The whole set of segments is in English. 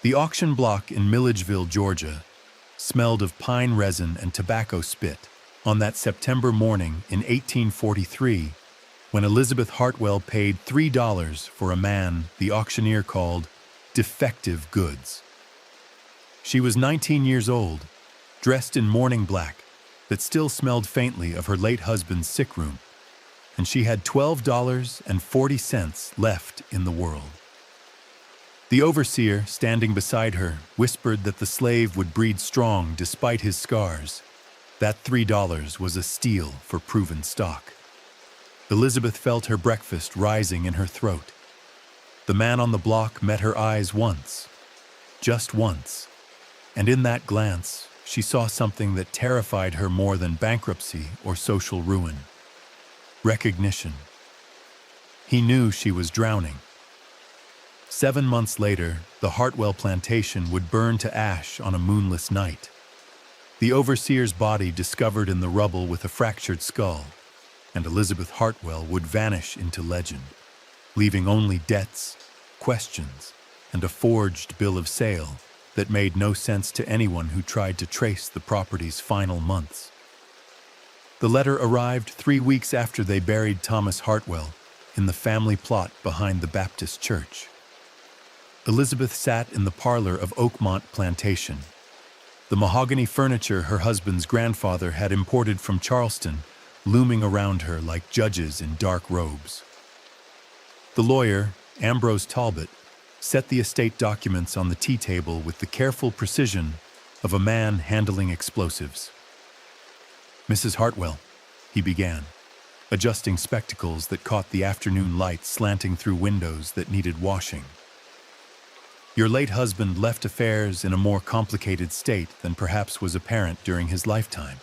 The auction block in Milledgeville, Georgia, smelled of pine resin and tobacco spit on that September morning in 1843 when Elizabeth Hartwell paid $3 for a man the auctioneer called defective goods. She was 19 years old, dressed in mourning black that still smelled faintly of her late husband's sick room, and she had $12.40 left in the world. The overseer, standing beside her, whispered that the slave would breed strong despite his scars. That $3 was a steal for proven stock. Elizabeth felt her breakfast rising in her throat. The man on the block met her eyes once, just once, and in that glance, she saw something that terrified her more than bankruptcy or social ruin. Recognition. He knew she was drowning. 7 months later, the Hartwell plantation would burn to ash on a moonless night. The overseer's body discovered in the rubble with a fractured skull, and Elizabeth Hartwell would vanish into legend, leaving only debts, questions, and a forged bill of sale that made no sense to anyone who tried to trace the property's final months. The letter arrived 3 weeks after they buried Thomas Hartwell in the family plot behind the Baptist church. Elizabeth sat in the parlor of Oakmont Plantation. The mahogany furniture her husband's grandfather had imported from Charleston looming around her like judges in dark robes. The lawyer, Ambrose Talbot, set the estate documents on the tea table with the careful precision of a man handling explosives. "Mrs. Hartwell," he began, adjusting spectacles that caught the afternoon light slanting through windows that needed washing. "Your late husband left affairs in a more complicated state than perhaps was apparent during his lifetime."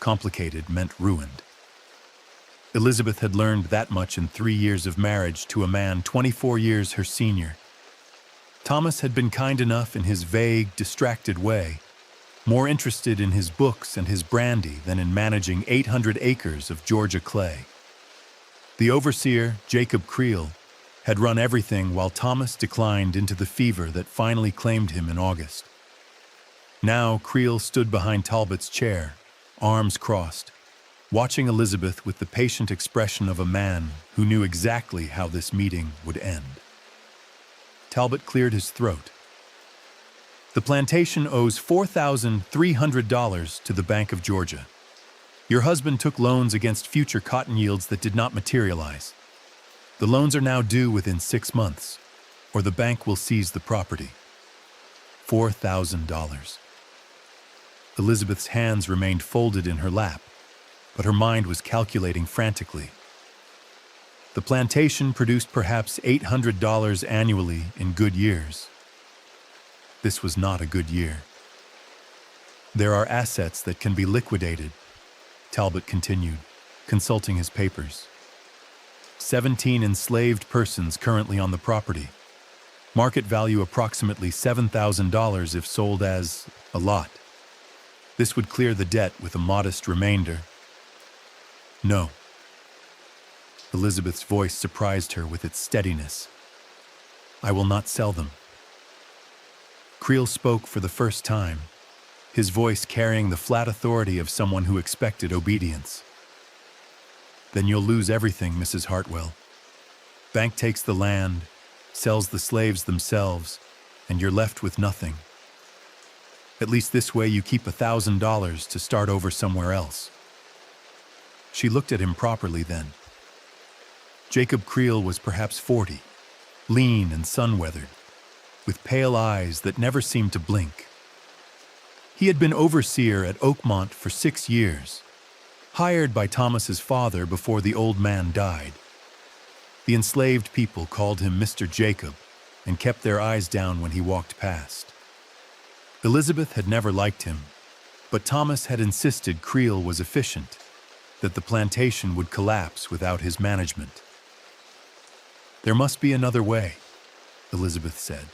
Complicated meant ruined. Elizabeth had learned that much in 3 years of marriage to a man 24 years her senior. Thomas had been kind enough in his vague, distracted way, more interested in his books and his brandy than in managing 800 acres of Georgia clay. The overseer, Jacob Creel, had run everything while Thomas declined into the fever that finally claimed him in August. Now Creel stood behind Talbot's chair, arms crossed, watching Elizabeth with the patient expression of a man who knew exactly how this meeting would end. Talbot cleared his throat. "The plantation owes $4,300 to the Bank of Georgia. Your husband took loans against future cotton yields that did not materialize. The loans are now due within 6 months, or the bank will seize the property." $4,000. Elizabeth's hands remained folded in her lap, but her mind was calculating frantically. The plantation produced perhaps $800 annually in good years. This was not a good year. "There are assets that can be liquidated," Talbot continued, consulting his papers. 17 enslaved persons currently on the property. Market value approximately $7,000 if sold as a lot. This would clear the debt with a modest remainder. "No." Elizabeth's voice surprised her with its steadiness. "I will not sell them." Creel spoke for the first time, his voice carrying the flat authority of someone who expected obedience. "Then you'll lose everything, Mrs. Hartwell. Bank takes the land, sells the slaves themselves, and you're left with nothing. At least this way you keep $1,000 to start over somewhere else." She looked at him properly then. Jacob Creel was perhaps 40, lean and sun-weathered, with pale eyes that never seemed to blink. He had been overseer at Oakmont for 6 years, hired by Thomas's father before the old man died. The enslaved people called him Mr. Jacob and kept their eyes down when he walked past. Elizabeth had never liked him, but Thomas had insisted Creel was efficient, that the plantation would collapse without his management. "There must be another way," Elizabeth said.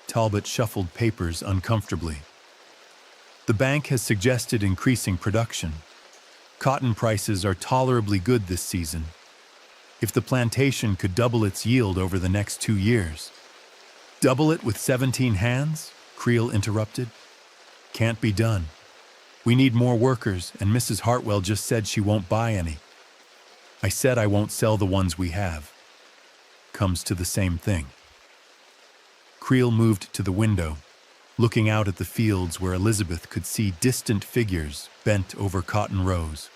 Talbot shuffled papers uncomfortably. "The bank has suggested increasing production. Cotton prices are tolerably good this season. If the plantation could double its yield over the next 2 years." Double it with 17 hands? Creel interrupted. Can't be done. We need more workers, and Mrs. Hartwell just said she won't buy any. I said I won't sell the ones we have. Comes to the same thing. Creel moved to the window, looking out at the fields where Elizabeth could see distant figures bent over cotton rows.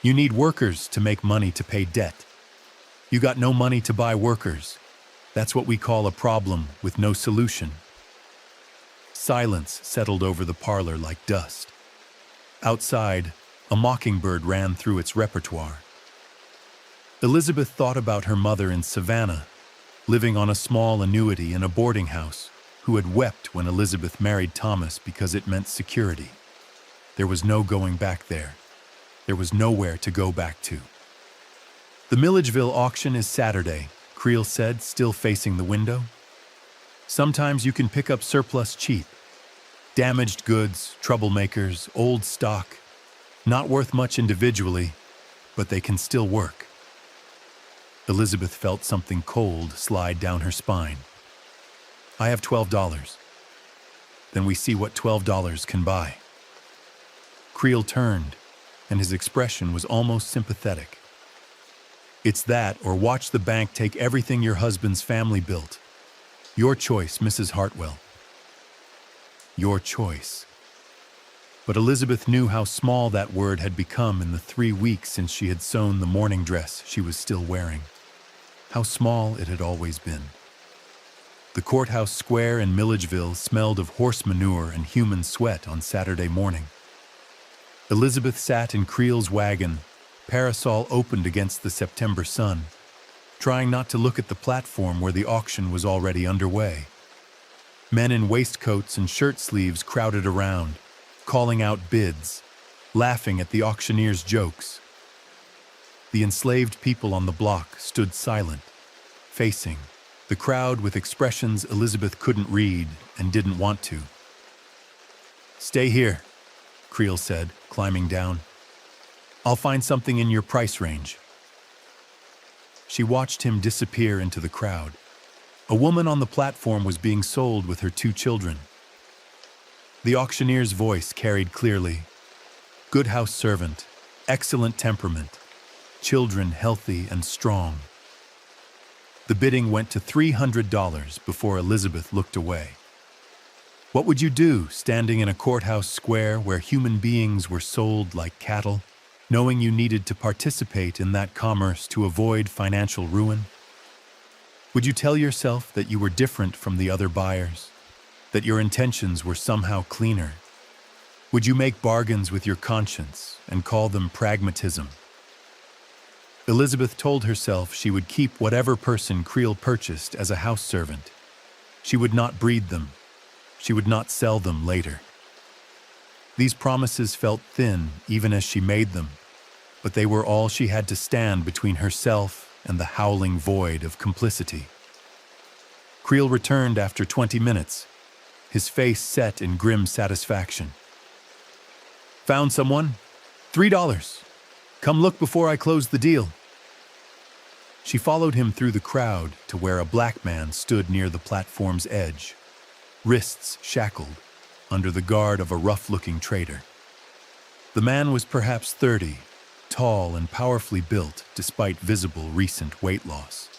You need workers to make money to pay debt. You got no money to buy workers. That's what we call a problem with no solution. Silence settled over the parlor like dust. Outside, a mockingbird ran through its repertoire. Elizabeth thought about her mother in Savannah, living on a small annuity in a boarding house, who had wept when Elizabeth married Thomas because it meant security. There was no going back there. There was nowhere to go back to. The Milledgeville auction is Saturday, Creel said, still facing the window. Sometimes you can pick up surplus cheap. Damaged goods, troublemakers, old stock. Not worth much individually, but they can still work. Elizabeth felt something cold slide down her spine. I have $12. Then we see what $12 can buy. Creel turned, and his expression was almost sympathetic. It's that, or watch the bank take everything your husband's family built. Your choice, Mrs. Hartwell. Your choice. But Elizabeth knew how small that word had become in the 3 weeks since she had sewn the morning dress she was still wearing. How small it had always been. The courthouse square in Milledgeville smelled of horse manure and human sweat on Saturday morning. Elizabeth sat in Creel's wagon, parasol opened against the September sun, trying not to look at the platform where the auction was already underway. Men in waistcoats and shirt sleeves crowded around, calling out bids, laughing at the auctioneer's jokes. The enslaved people on the block stood silent, facing the crowd with expressions Elizabeth couldn't read and didn't want to. Stay here, Creel said, climbing down. I'll find something in your price range. She watched him disappear into the crowd. A woman on the platform was being sold with her 2 children. The auctioneer's voice carried clearly. Good house servant, excellent temperament, children healthy and strong. The bidding went to $300 before Elizabeth looked away. What would you do standing in a courthouse square where human beings were sold like cattle, knowing you needed to participate in that commerce to avoid financial ruin? Would you tell yourself that you were different from the other buyers, that your intentions were somehow cleaner? Would you make bargains with your conscience and call them pragmatism? Elizabeth told herself she would keep whatever person Creel purchased as a house servant. She would not breed them. She would not sell them later. These promises felt thin even as she made them, but they were all she had to stand between herself and the howling void of complicity. Creel returned after 20 minutes, his face set in grim satisfaction. Found someone? $3. Come look before I close the deal. She followed him through the crowd to where a black man stood near the platform's edge, wrists shackled, under the guard of a rough-looking trader. The man was perhaps 30, tall and powerfully built despite visible recent weight loss.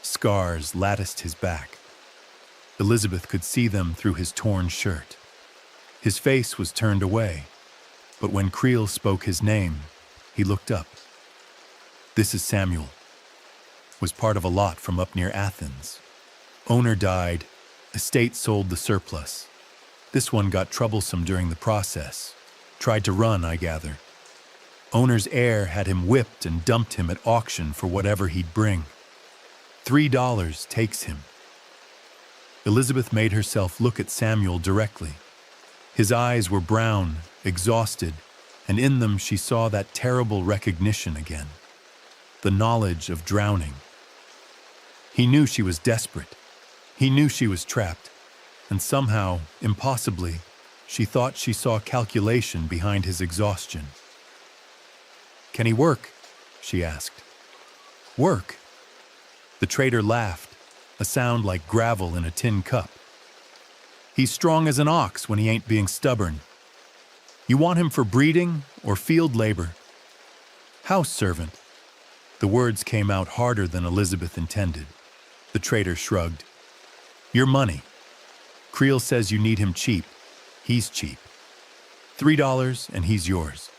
Scars latticed his back. Elizabeth could see them through his torn shirt. His face was turned away, but when Creel spoke his name, he looked up. This is Samuel. Was part of a lot from up near Athens. Owner died, estate sold the surplus. This one got troublesome during the process. Tried to run, I gather. Owner's heir had him whipped and dumped him at auction for whatever he'd bring. $3 takes him. Elizabeth made herself look at Samuel directly. His eyes were brown, exhausted, and in them she saw that terrible recognition again. The knowledge of drowning. He knew she was desperate. He knew she was trapped. And somehow, impossibly, she thought she saw calculation behind his exhaustion. Can he work? She asked. Work? The trader laughed, a a sound like gravel in a tin cup. He's strong as an ox when he ain't being stubborn. You want him for breeding or field labor? House servant. The words came out harder than Elizabeth intended. The trader shrugged. Your money. Creel says you need him cheap. He's cheap. $3 and he's yours.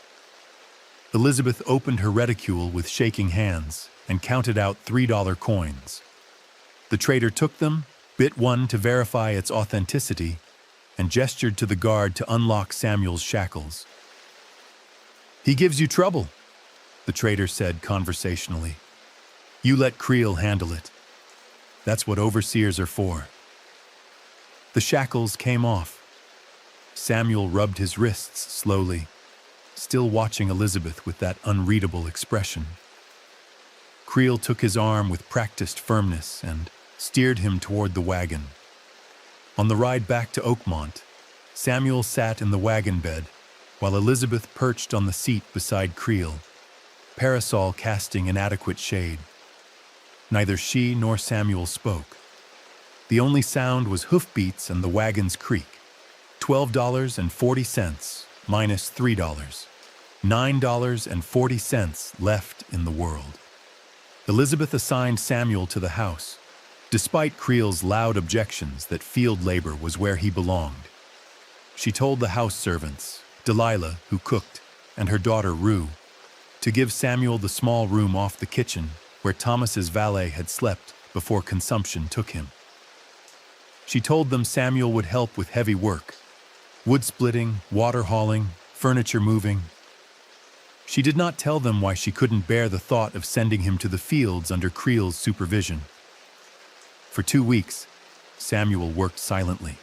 Elizabeth opened her reticule with shaking hands and counted out $3 coins. The trader took them, bit one to verify its authenticity, and gestured to the guard to unlock Samuel's shackles. He gives you trouble, the trader said conversationally. You let Creel handle it. That's what overseers are for. The shackles came off. Samuel rubbed his wrists slowly, still watching Elizabeth with that unreadable expression. Creel took his arm with practiced firmness and steered him toward the wagon. On the ride back to Oakmont, Samuel sat in the wagon bed while Elizabeth perched on the seat beside Creel, parasol casting inadequate shade. Neither she nor Samuel spoke. The only sound was hoofbeats and the wagon's creak. $12.40 minus $3. $9.40 left in the world. Elizabeth assigned Samuel to the house, despite Creel's loud objections that field labor was where he belonged. She told the house servants, Delilah, who cooked, and her daughter Rue, to give Samuel the small room off the kitchen where Thomas's valet had slept before consumption took him. She told them Samuel would help with heavy work, wood splitting, water hauling, furniture moving. She did not tell them why she couldn't bear the thought of sending him to the fields under Creel's supervision. For 2 weeks, Samuel worked silently.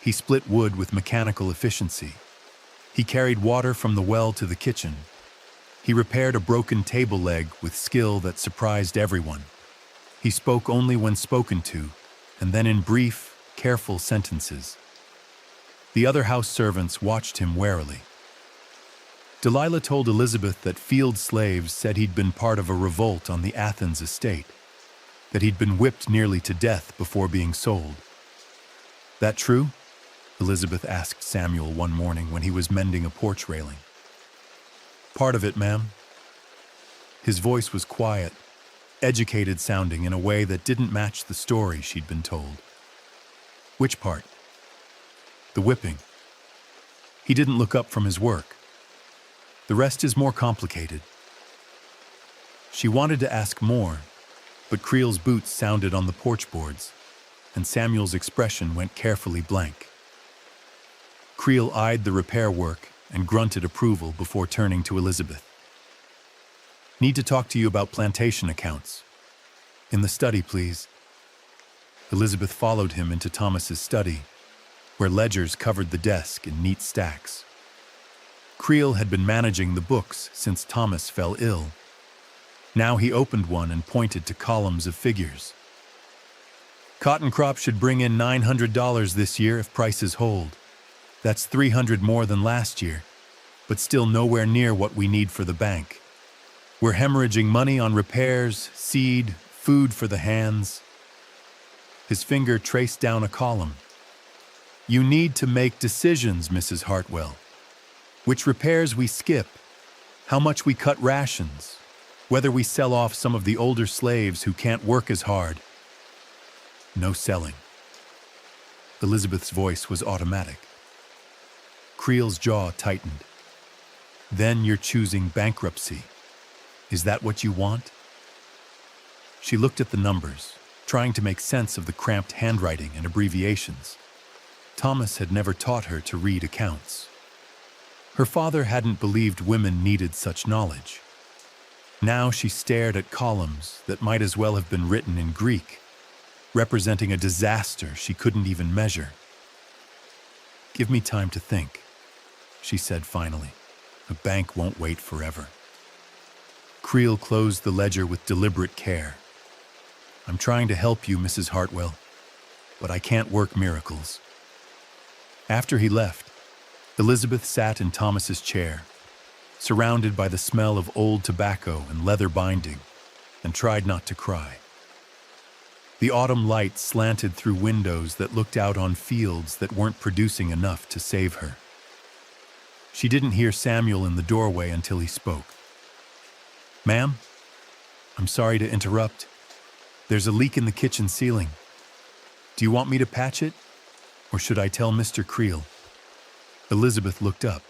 He split wood with mechanical efficiency. He carried water from the well to the kitchen. He repaired a broken table leg with skill that surprised everyone. He spoke only when spoken to, and then in brief, careful sentences. The other house servants watched him warily. Delilah told Elizabeth that field slaves said he'd been part of a revolt on the Athens estate, that he'd been whipped nearly to death before being sold. That true? Elizabeth asked Samuel one morning when he was mending a porch railing. Part of it, ma'am. His voice was quiet, educated sounding in a way that didn't match the story she'd been told. Which part? The whipping. He didn't look up from his work. The rest is more complicated. She wanted to ask more, but Creel's boots sounded on the porch boards, and Samuel's expression went carefully blank. Creel eyed the repair work and grunted approval before turning to Elizabeth. Need to talk to you about plantation accounts. In the study, please. Elizabeth followed him into Thomas's study, where ledgers covered the desk in neat stacks. Creel had been managing the books since Thomas fell ill. Now he opened one and pointed to columns of figures. Cotton crop should bring in $900 this year if prices hold. That's $300 more than last year, but still nowhere near what we need for the bank. We're hemorrhaging money on repairs, seed, food for the hands. His finger traced down a column. You need to make decisions, Mrs. Hartwell. Which repairs we skip, how much we cut rations, whether we sell off some of the older slaves who can't work as hard. No selling. Elizabeth's voice was automatic. Creel's jaw tightened. Then you're choosing bankruptcy. Is that what you want? She looked at the numbers, trying to make sense of the cramped handwriting and abbreviations. Thomas had never taught her to read accounts. Her father hadn't believed women needed such knowledge. Now she stared at columns that might as well have been written in Greek, representing a disaster she couldn't even measure. Give me time to think, she said finally. The bank won't wait forever. Creel closed the ledger with deliberate care. I'm trying to help you, Mrs. Hartwell, but I can't work miracles. After he left, Elizabeth sat in Thomas's chair, surrounded by the smell of old tobacco and leather binding, and tried not to cry. The autumn light slanted through windows that looked out on fields that weren't producing enough to save her. She didn't hear Samuel in the doorway until he spoke. "Ma'am, I'm sorry to interrupt. There's a leak in the kitchen ceiling. Do you want me to patch it, or should I tell Mr. Creel?" Elizabeth looked up.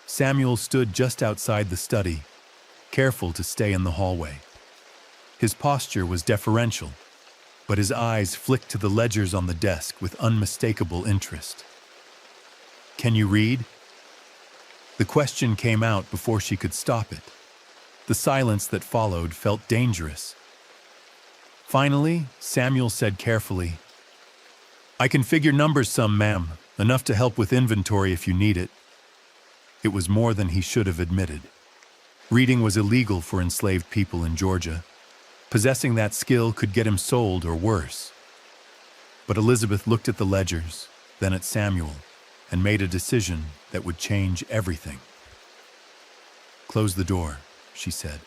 Samuel stood just outside the study, careful to stay in the hallway. His posture was deferential, but his eyes flicked to the ledgers on the desk with unmistakable interest. "Can you read?" The question came out before she could stop it. The silence that followed felt dangerous. Finally, Samuel said carefully, "I can figure numbers some, ma'am, enough to help with inventory if you need it." It was more than he should have admitted. Reading was illegal for enslaved people in Georgia. Possessing that skill could get him sold or worse. But Elizabeth looked at the ledgers, then at Samuel, and made a decision that would change everything. "Close the door," she said.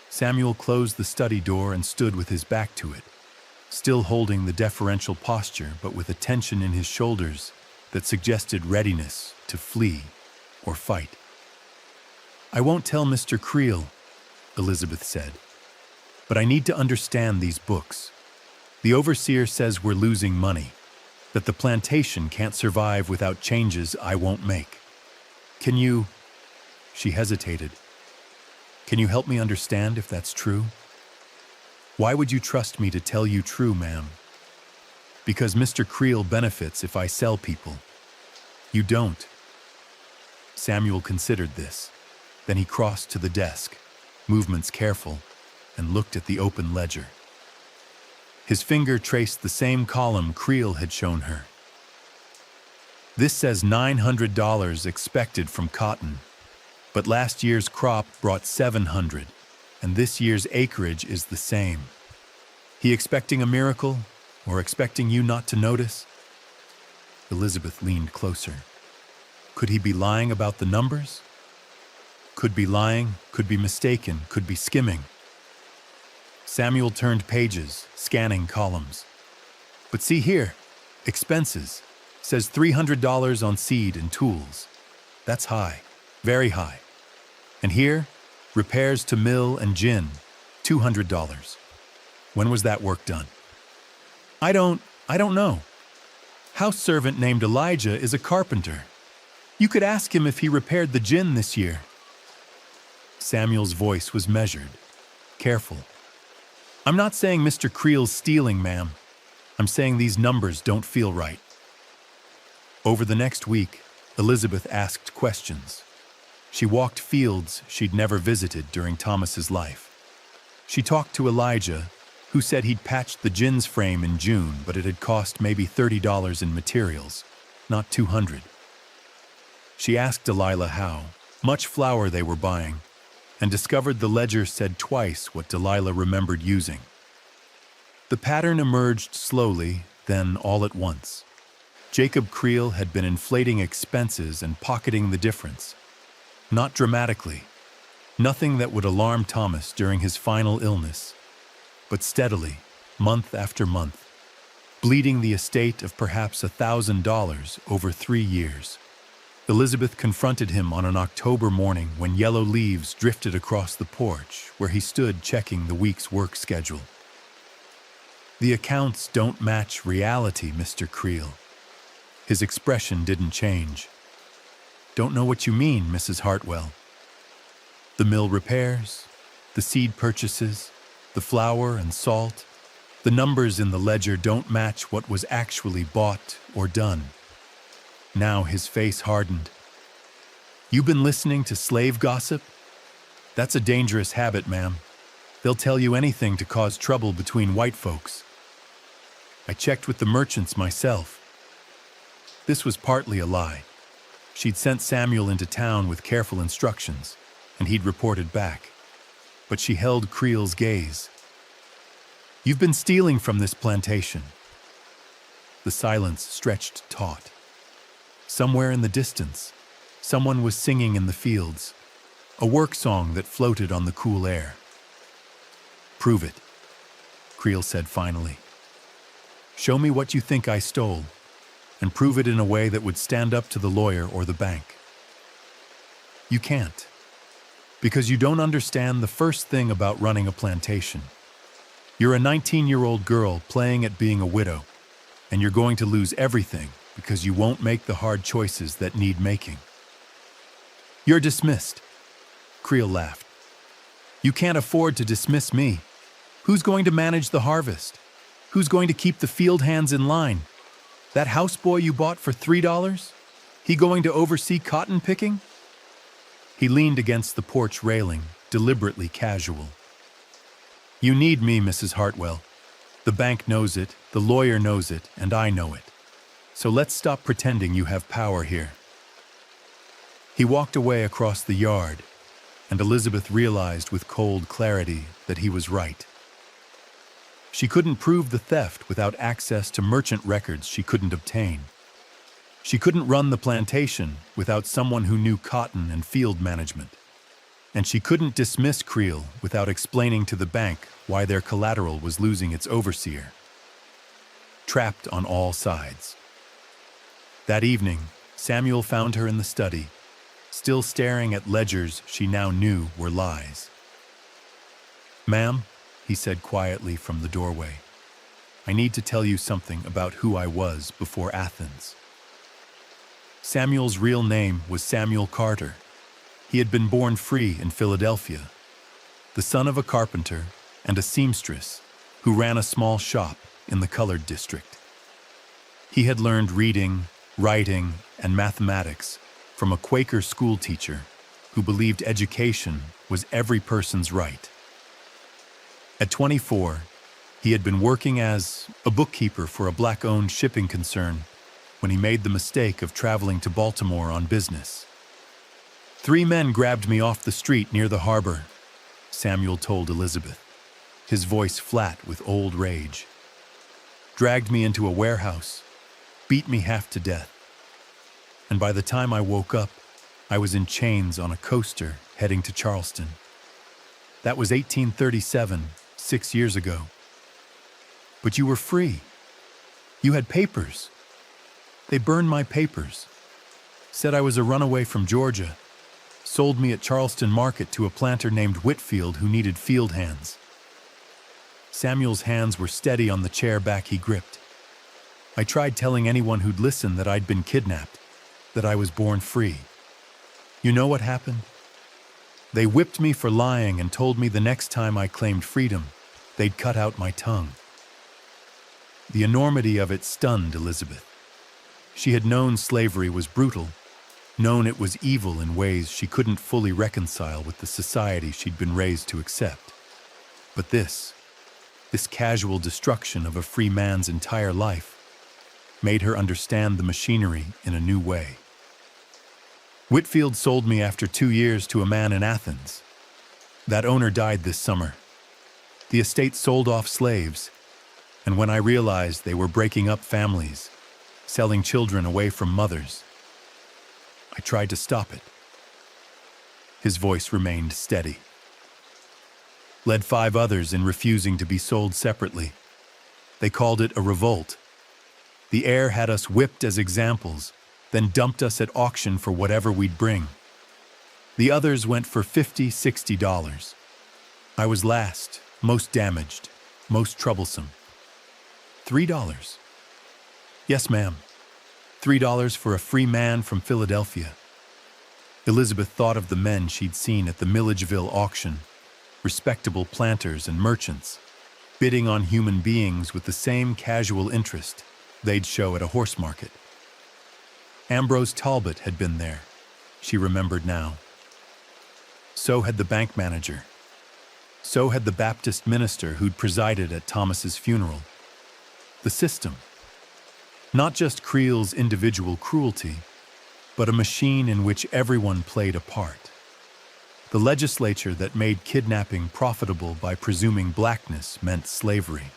Samuel closed the study door and stood with his back to it, still holding the deferential posture but with a tension in his shoulders that suggested readiness to flee or fight. "I won't tell Mr. Creel," Elizabeth said, "but I need to understand these books. The overseer says we're losing money, that the plantation can't survive without changes I won't make. Can you—" She hesitated. "Can you help me understand if that's true? Why would you trust me to tell you true, ma'am?" "Because Mr. Creel benefits if I sell people. You don't." Samuel considered this. Then he crossed to the desk, movements careful, and looked at the open ledger. His finger traced the same column Creel had shown her. "This says $900 expected from cotton, but last year's crop brought $700, and this year's acreage is the same. He expecting a miracle, or expecting you not to notice?" Elizabeth leaned closer. Could he be lying about the numbers? Could be lying, could be mistaken, could be skimming. Samuel turned pages, scanning columns. "But see here, expenses, says $300 on seed and tools. That's high, very high. And here, repairs to mill and gin, $200. When was that work done?" I don't know. House servant named Elijah is a carpenter. You could ask him if he repaired the gin this year." Samuel's voice was measured, careful. "I'm not saying Mr. Creel's stealing, ma'am. I'm saying these numbers don't feel right." Over the next week, Elizabeth asked questions. She walked fields she'd never visited during Thomas's life. She talked to Elijah, who said he'd patched the gin's frame in June, but it had cost maybe $30 in materials, not $200. She asked Delilah how much flour they were buying, and discovered the ledger said twice what Delilah remembered using. The pattern emerged slowly, then all at once. Jacob Creel had been inflating expenses and pocketing the difference. Not dramatically, nothing that would alarm Thomas during his final illness, but steadily, month after month, bleeding the estate of perhaps $1,000 over 3 years. Elizabeth confronted him on an October morning when yellow leaves drifted across the porch where he stood checking the week's work schedule. "The accounts don't match reality, Mr. Creel." His expression didn't change. "Don't know what you mean, Mrs. Hartwell." "The mill repairs, the seed purchases, the flour and salt, the numbers in the ledger don't match what was actually bought or done." Now his face hardened. "You been listening to slave gossip? That's a dangerous habit, ma'am. They'll tell you anything to cause trouble between white folks. I checked with the merchants myself." This was partly a lie. She'd sent Samuel into town with careful instructions, and he'd reported back. But she held Creel's gaze. "You've been stealing from this plantation." The silence stretched taut. Somewhere in the distance, someone was singing in the fields, a work song that floated on the cool air. "Prove it." Creel said finally. Show me what you think I stole, and prove it in a way that would stand up to the lawyer or the bank. You can't, because you don't understand the first thing about running a plantation. You're a 19-year-old girl playing at being a widow, and you're going to lose everything because you won't make the hard choices that need making. You're dismissed. Creel laughed. You can't afford to dismiss me. Who's going to manage the harvest? Who's going to keep the field hands in line? That houseboy you bought for $3? He going to oversee cotton picking? He leaned against the porch railing, deliberately casual. You need me, Mrs. Hartwell. The bank knows it, the lawyer knows it, and I know it. So let's stop pretending you have power here. He walked away across the yard, and Elizabeth realized with cold clarity that he was right. She couldn't prove the theft without access to merchant records she couldn't obtain. She couldn't run the plantation without someone who knew cotton and field management. And she couldn't dismiss Creel without explaining to the bank why their collateral was losing its overseer. Trapped on all sides. That evening, Samuel found her in the study, still staring at ledgers she now knew were lies. Ma'am, he said quietly from the doorway, I need to tell you something about who I was before Athens. Samuel's real name was Samuel Carter. He had been born free in Philadelphia, the son of a carpenter and a seamstress who ran a small shop in the colored district. He had learned reading, writing, and mathematics from a Quaker school teacher who believed education was every person's right. At 24, he had been working as a bookkeeper for a black-owned shipping concern when he made the mistake of traveling to Baltimore on business. 3 men grabbed me off the street near the harbor, Samuel told Elizabeth, his voice flat with old rage. Dragged me into a warehouse, beat me half to death. And by the time I woke up, I was in chains on a coaster heading to Charleston. That was 1837, 6 years ago. But you were free. You had papers. They burned my papers. Said I was a runaway from Georgia. Sold me at Charleston Market to a planter named Whitfield who needed field hands. Samuel's hands were steady on the chair back he gripped. I tried telling anyone who'd listen that I'd been kidnapped, that I was born free. You know what happened? They whipped me for lying and told me the next time I claimed freedom, they'd cut out my tongue. The enormity of it stunned Elizabeth. She had known slavery was brutal, known it was evil in ways she couldn't fully reconcile with the society she'd been raised to accept. But this casual destruction of a free man's entire life, made her understand the machinery in a new way. Whitfield sold me after 2 years to a man in Athens. That owner died this summer. The estate sold off slaves, and when I realized they were breaking up families, selling children away from mothers, I tried to stop it. His voice remained steady. Led 5 others in refusing to be sold separately. They called it a revolt. The heir had us whipped as examples, then dumped us at auction for whatever we'd bring. The others went for $50, $60. I was last, most damaged, most troublesome. $3. Yes, ma'am. $3 for a free man from Philadelphia. Elizabeth thought of the men she'd seen at the Milledgeville auction, respectable planters and merchants, bidding on human beings with the same casual interest they'd show at a horse market. Ambrose Talbot had been there, she remembered now. So had the bank manager. So had the Baptist minister who'd presided at Thomas's funeral. The system. Not just Creel's individual cruelty, but a machine in which everyone played a part. The legislature that made kidnapping profitable by presuming blackness meant slavery.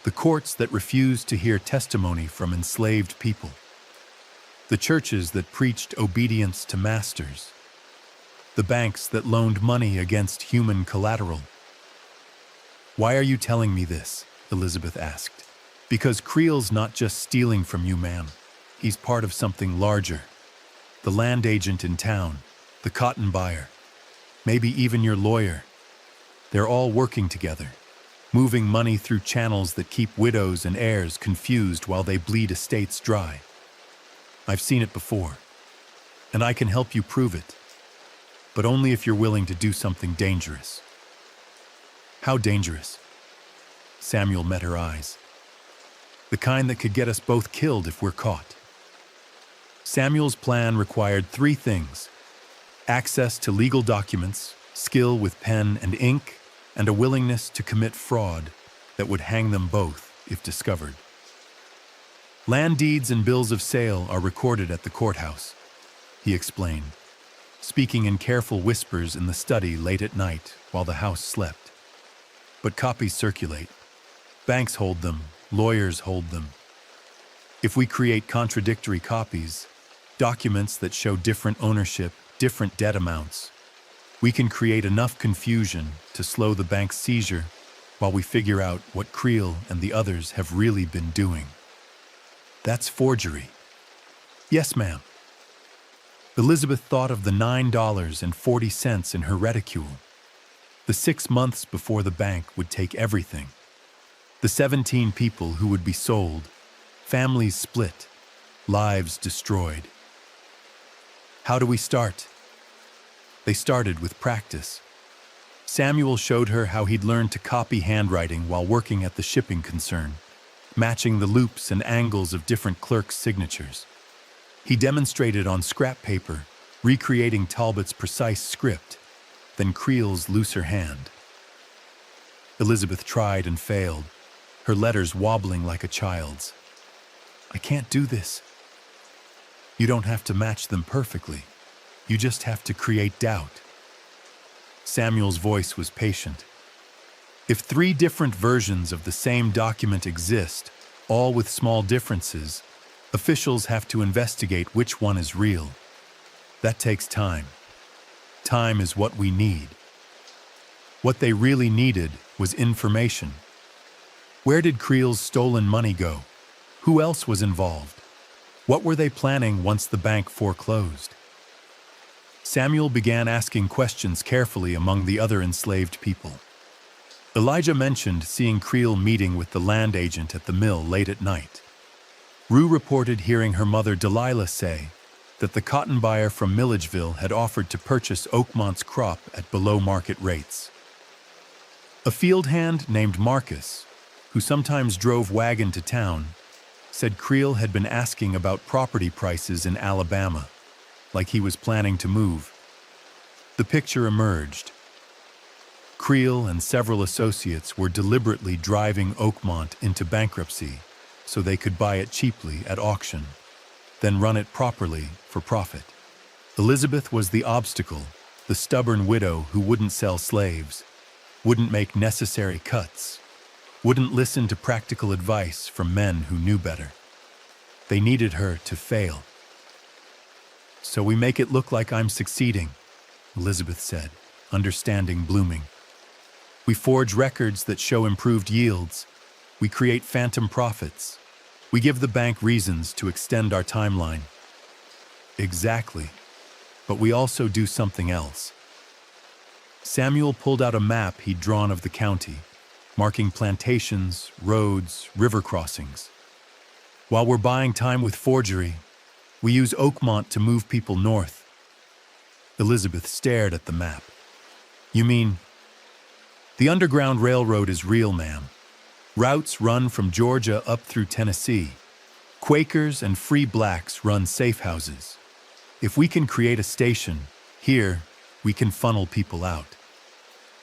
The courts that refused to hear testimony from enslaved people. The churches that preached obedience to masters. The banks that loaned money against human collateral. Why are you telling me this? Elizabeth asked. Because Creel's not just stealing from you, ma'am. He's part of something larger. The land agent in town, the cotton buyer, maybe even your lawyer. They're all working together, moving money through channels that keep widows and heirs confused while they bleed estates dry. I've seen it before, and I can help you prove it, but only if you're willing to do something dangerous. How dangerous? Samuel met her eyes. The kind that could get us both killed if we're caught. Samuel's plan required 3 things: access to legal documents, skill with pen and ink, and a willingness to commit fraud that would hang them both if discovered. Land deeds and bills of sale are recorded at the courthouse, he explained, speaking in careful whispers in the study late at night while the house slept. But copies circulate. Banks hold them, lawyers hold them. If we create contradictory copies, documents that show different ownership, different debt amounts, we can create enough confusion to slow the bank's seizure while we figure out what Creel and the others have really been doing. That's forgery. Yes, ma'am. Elizabeth thought of the $9.40 in her reticule, the 6 months before the bank would take everything, the 17 people who would be sold, families split, lives destroyed. How do we start? They started with practice. Samuel showed her how he'd learned to copy handwriting while working at the shipping concern, matching the loops and angles of different clerks' signatures. He demonstrated on scrap paper, recreating Talbot's precise script, then Creel's looser hand. Elizabeth tried and failed, her letters wobbling like a child's. I can't do this. You don't have to match them perfectly. You just have to create doubt. Samuel's voice was patient. If 3 different versions of the same document exist, all with small differences, officials have to investigate which one is real. That takes time. Time is what we need. What they really needed was information. Where did Creel's stolen money go? Who else was involved? What were they planning once the bank foreclosed? Samuel began asking questions carefully among the other enslaved people. Elijah mentioned seeing Creel meeting with the land agent at the mill late at night. Rue reported hearing her mother Delilah say that the cotton buyer from Milledgeville had offered to purchase Oakmont's crop at below-market rates. A field hand named Marcus, who sometimes drove wagon to town, said Creel had been asking about property prices in Alabama, like he was planning to move. The picture emerged. Creel and several associates were deliberately driving Oakmont into bankruptcy so they could buy it cheaply at auction, then run it properly for profit. Elizabeth was the obstacle, the stubborn widow who wouldn't sell slaves, wouldn't make necessary cuts, wouldn't listen to practical advice from men who knew better. They needed her to fail. So we make it look like I'm succeeding, Elizabeth said, understanding blooming. We forge records that show improved yields. We create phantom profits. We give the bank reasons to extend our timeline. Exactly. But we also do something else. Samuel pulled out a map he'd drawn of the county, marking plantations, roads, river crossings. While we're buying time with forgery, we use Oakmont to move people north. Elizabeth stared at the map. You mean, the Underground Railroad is real, ma'am. Routes run from Georgia up through Tennessee. Quakers and free blacks run safe houses. If we can create a station, here, we can funnel people out.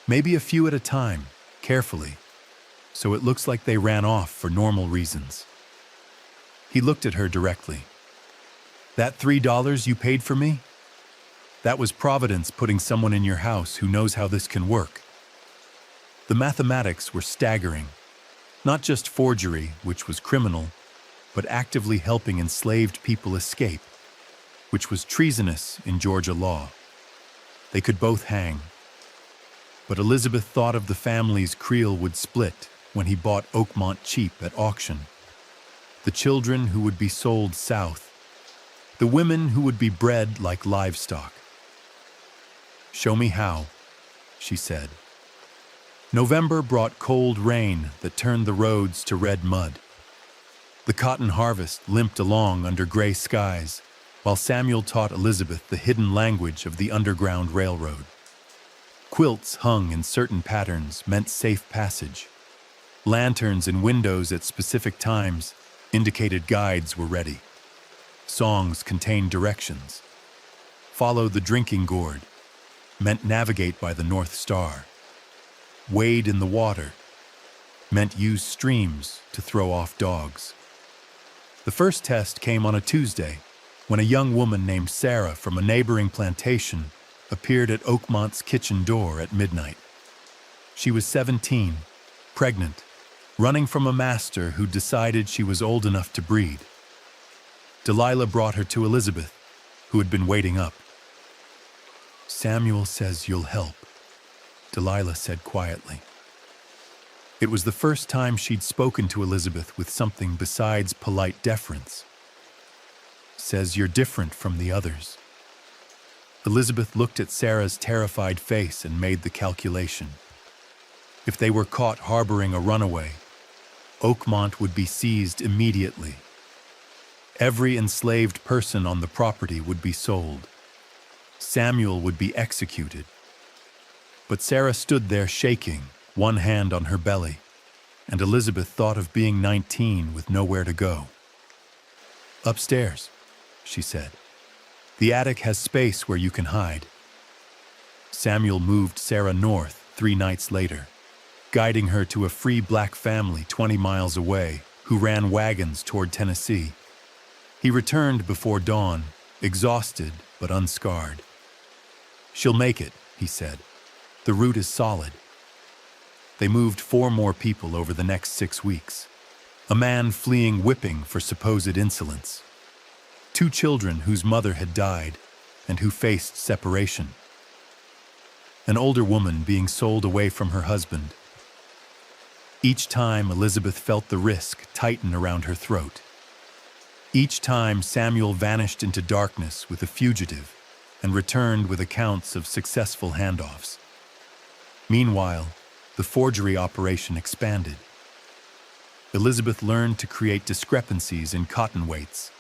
Maybe a few at a time, carefully, so it looks like they ran off for normal reasons. He looked at her directly. That $3 you paid for me? That was Providence putting someone in your house who knows how this can work. The mathematics were staggering. Not just forgery, which was criminal, but actively helping enslaved people escape, which was treasonous in Georgia law. They could both hang. But Elizabeth thought of the families Creel would split when he bought Oakmont cheap at auction. The children who would be sold south. The women who would be bred like livestock. "Show me how," she said. November brought cold rain that turned the roads to red mud. The cotton harvest limped along under gray skies, while Samuel taught Elizabeth the hidden language of the Underground Railroad. Quilts hung in certain patterns meant safe passage. Lanterns in windows at specific times indicated guides were ready. Songs contained directions. Follow the drinking gourd meant navigate by the North Star. Wade in the water meant use streams to throw off dogs. The first test came on a Tuesday, when a young woman named Sarah from a neighboring plantation appeared at Oakmont's kitchen door at midnight. She was 17, pregnant, running from a master who decided she was old enough to breed. Delilah brought her to Elizabeth, who had been waiting up. "Samuel says you'll help," Delilah said quietly. It was the first time she'd spoken to Elizabeth with something besides polite deference. "Says you're different from the others." Elizabeth looked at Sarah's terrified face and made the calculation. If they were caught harboring a runaway, Oakmont would be seized immediately. Every enslaved person on the property would be sold. Samuel would be executed. But Sarah stood there shaking, one hand on her belly, and Elizabeth thought of being 19 with nowhere to go. "Upstairs," she said. "The attic has space where you can hide." Samuel moved Sarah north 3 nights later, guiding her to a free black family 20 miles away who ran wagons toward Tennessee. He returned before dawn, exhausted but unscarred. "She'll make it," he said. "The route is solid." They moved 4 more people over the next 6 weeks. A man fleeing whipping for supposed insolence. 2 children whose mother had died and who faced separation. An older woman being sold away from her husband. Each time Elizabeth felt the risk tighten around her throat. Each time Samuel vanished into darkness with a fugitive and returned with accounts of successful handoffs. Meanwhile, the forgery operation expanded. Elizabeth learned to create discrepancies in cotton weights,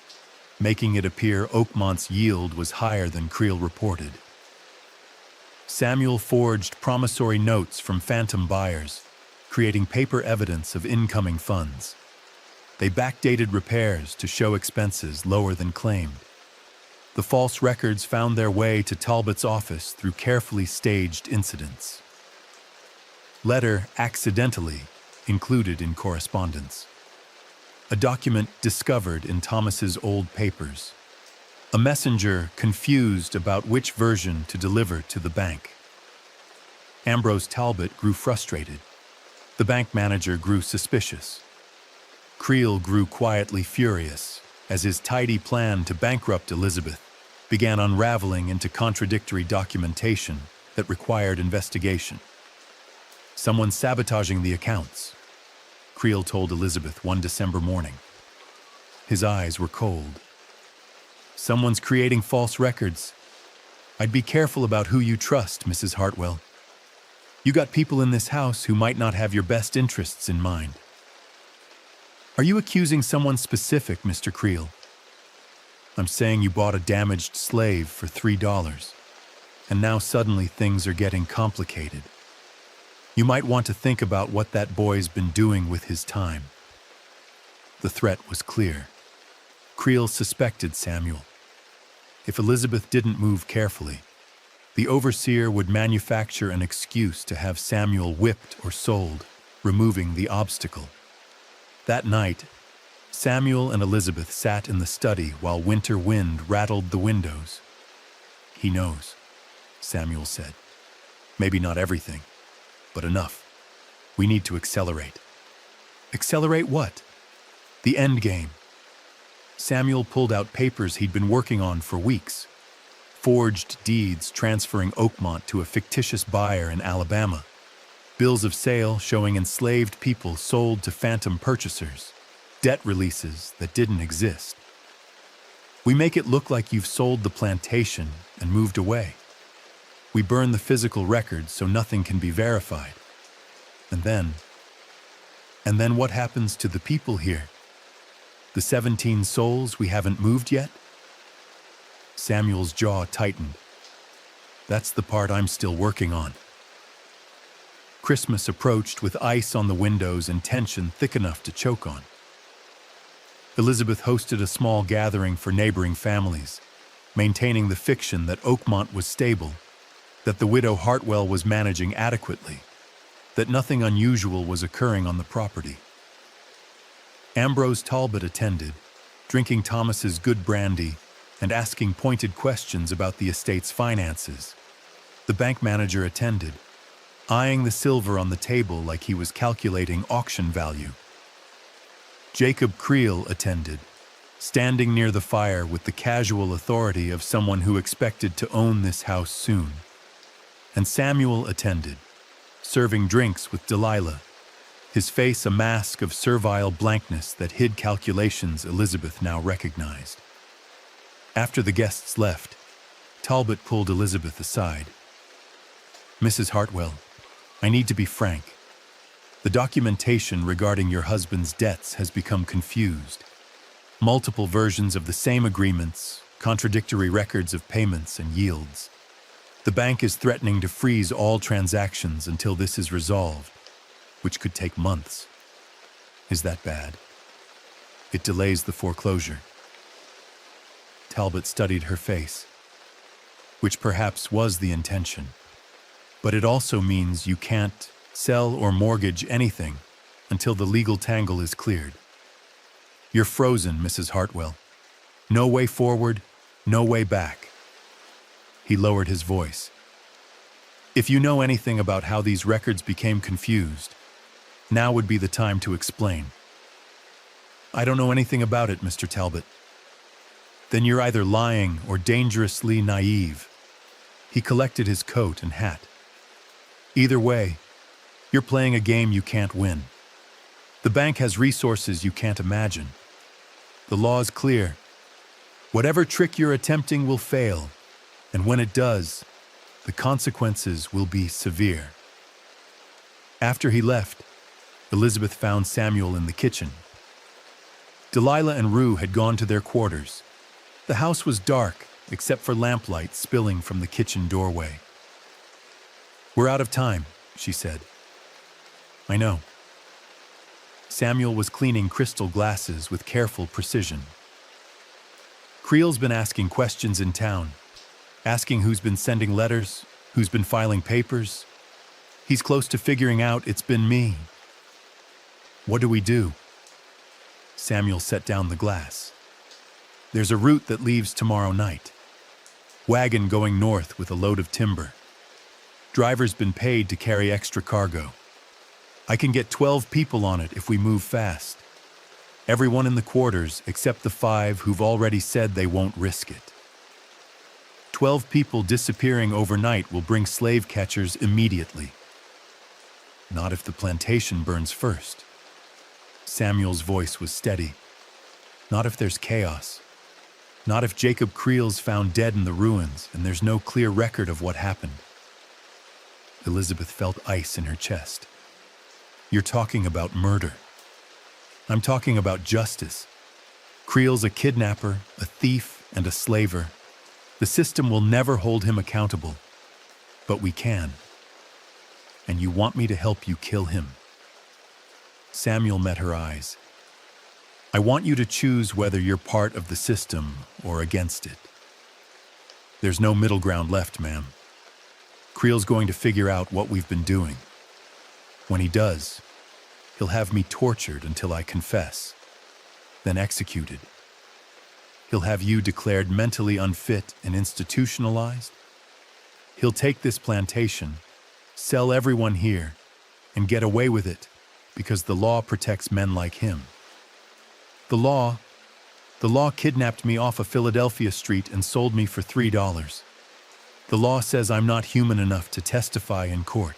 making it appear Oakmont's yield was higher than Creel reported. Samuel forged promissory notes from phantom buyers, creating paper evidence of incoming funds. They backdated repairs to show expenses lower than claimed. The false records found their way to Talbot's office through carefully staged incidents. Letter accidentally included in correspondence. A document discovered in Thomas's old papers. A messenger confused about which version to deliver to the bank. Ambrose Talbot grew frustrated. The bank manager grew suspicious. Creel grew quietly furious as his tidy plan to bankrupt Elizabeth began unraveling into contradictory documentation that required investigation. "Someone sabotaging the accounts," Creel told Elizabeth one December morning. His eyes were cold. "Someone's creating false records. I'd be careful about who you trust, Mrs. Hartwell. You got people in this house who might not have your best interests in mind." "Are you accusing someone specific, Mr. Creel?" "I'm saying you bought a damaged slave for $3, and now suddenly things are getting complicated. You might want to think about what that boy's been doing with his time." The threat was clear. Creel suspected Samuel. If Elizabeth didn't move carefully, the overseer would manufacture an excuse to have Samuel whipped or sold, removing the obstacle. That night, Samuel and Elizabeth sat in the study while winter wind rattled the windows. "He knows," Samuel said. "Maybe not everything, but enough. We need to accelerate." "Accelerate what?" "The end game." Samuel pulled out papers he'd been working on for weeks. forged deeds transferring Oakmont to a fictitious buyer in Alabama, bills of sale showing enslaved people sold to phantom purchasers, debt releases that didn't exist. We make it look like you've sold the plantation and moved away. We burn the physical records so nothing can be verified. And then what happens to the people here? The 17 souls we haven't moved yet? Samuel's jaw tightened. That's the part I'm still working on. Christmas approached with ice on the windows and tension thick enough to choke on. Elizabeth hosted a small gathering for neighboring families, maintaining the fiction that Oakmont was stable, that the widow Hartwell was managing adequately, that nothing unusual was occurring on the property. Ambrose Talbot attended, drinking Thomas's good brandy and asking pointed questions about the estate's finances. The bank manager attended, eyeing the silver on the table like he was calculating auction value. Jacob Creel attended, standing near the fire with the casual authority of someone who expected to own this house soon. And Samuel attended, serving drinks with Delilah, his face a mask of servile blankness that hid calculations Elizabeth now recognized. After the guests left, Talbot pulled Elizabeth aside. "Mrs. Hartwell, I need to be frank. The documentation regarding your husband's debts has become confused. Multiple versions of the same agreements, contradictory records of payments and yields. The bank is threatening to freeze all transactions until this is resolved, which could take months. Is that bad? It delays the foreclosure." Talbot studied her face, which perhaps was the intention. But it also means you can't sell or mortgage anything until the legal tangle is cleared. You're frozen, Mrs. Hartwell. No way forward, no way back. He lowered his voice. If you know anything about how these records became confused, now would be the time to explain. I don't know anything about it, Mr. Talbot. Then you're either lying or dangerously naive. He collected his coat and hat. Either way, you're playing a game you can't win. The bank has resources you can't imagine. The law is clear. Whatever trick you're attempting will fail, and when it does, the consequences will be severe. After he left, Elizabeth found Samuel in the kitchen. Delilah and Rue had gone to their quarters. The house was dark, except for lamplight spilling from the kitchen doorway. "We're out of time," she said. "I know." Samuel was cleaning crystal glasses with careful precision. Creel's been asking questions in town, asking who's been sending letters, who's been filing papers. He's close to figuring out it's been me. What do we do? Samuel set down the glass. There's a route that leaves tomorrow night. Wagon going north with a load of timber. Driver's been paid to carry extra cargo. I can get 12 people on it if we move fast. Everyone in the quarters except the 5 who've already said they won't risk it. 12 people disappearing overnight will bring slave catchers immediately. Not if the plantation burns first. Samuel's voice was steady. Not if there's chaos. Not if Jacob Creel's found dead in the ruins and there's no clear record of what happened. Elizabeth felt ice in her chest. You're talking about murder. I'm talking about justice. Creel's a kidnapper, a thief, and a slaver. The system will never hold him accountable. But we can. And you want me to help you kill him. Samuel met her eyes. I want you to choose whether you're part of the system or against it. There's no middle ground left, ma'am. Creel's going to figure out what we've been doing. When he does, he'll have me tortured until I confess, then executed. He'll have you declared mentally unfit and institutionalized. He'll take this plantation, sell everyone here, and get away with it because the law protects men like him. The law kidnapped me off a Philadelphia street and sold me for $3. The law says I'm not human enough to testify in court.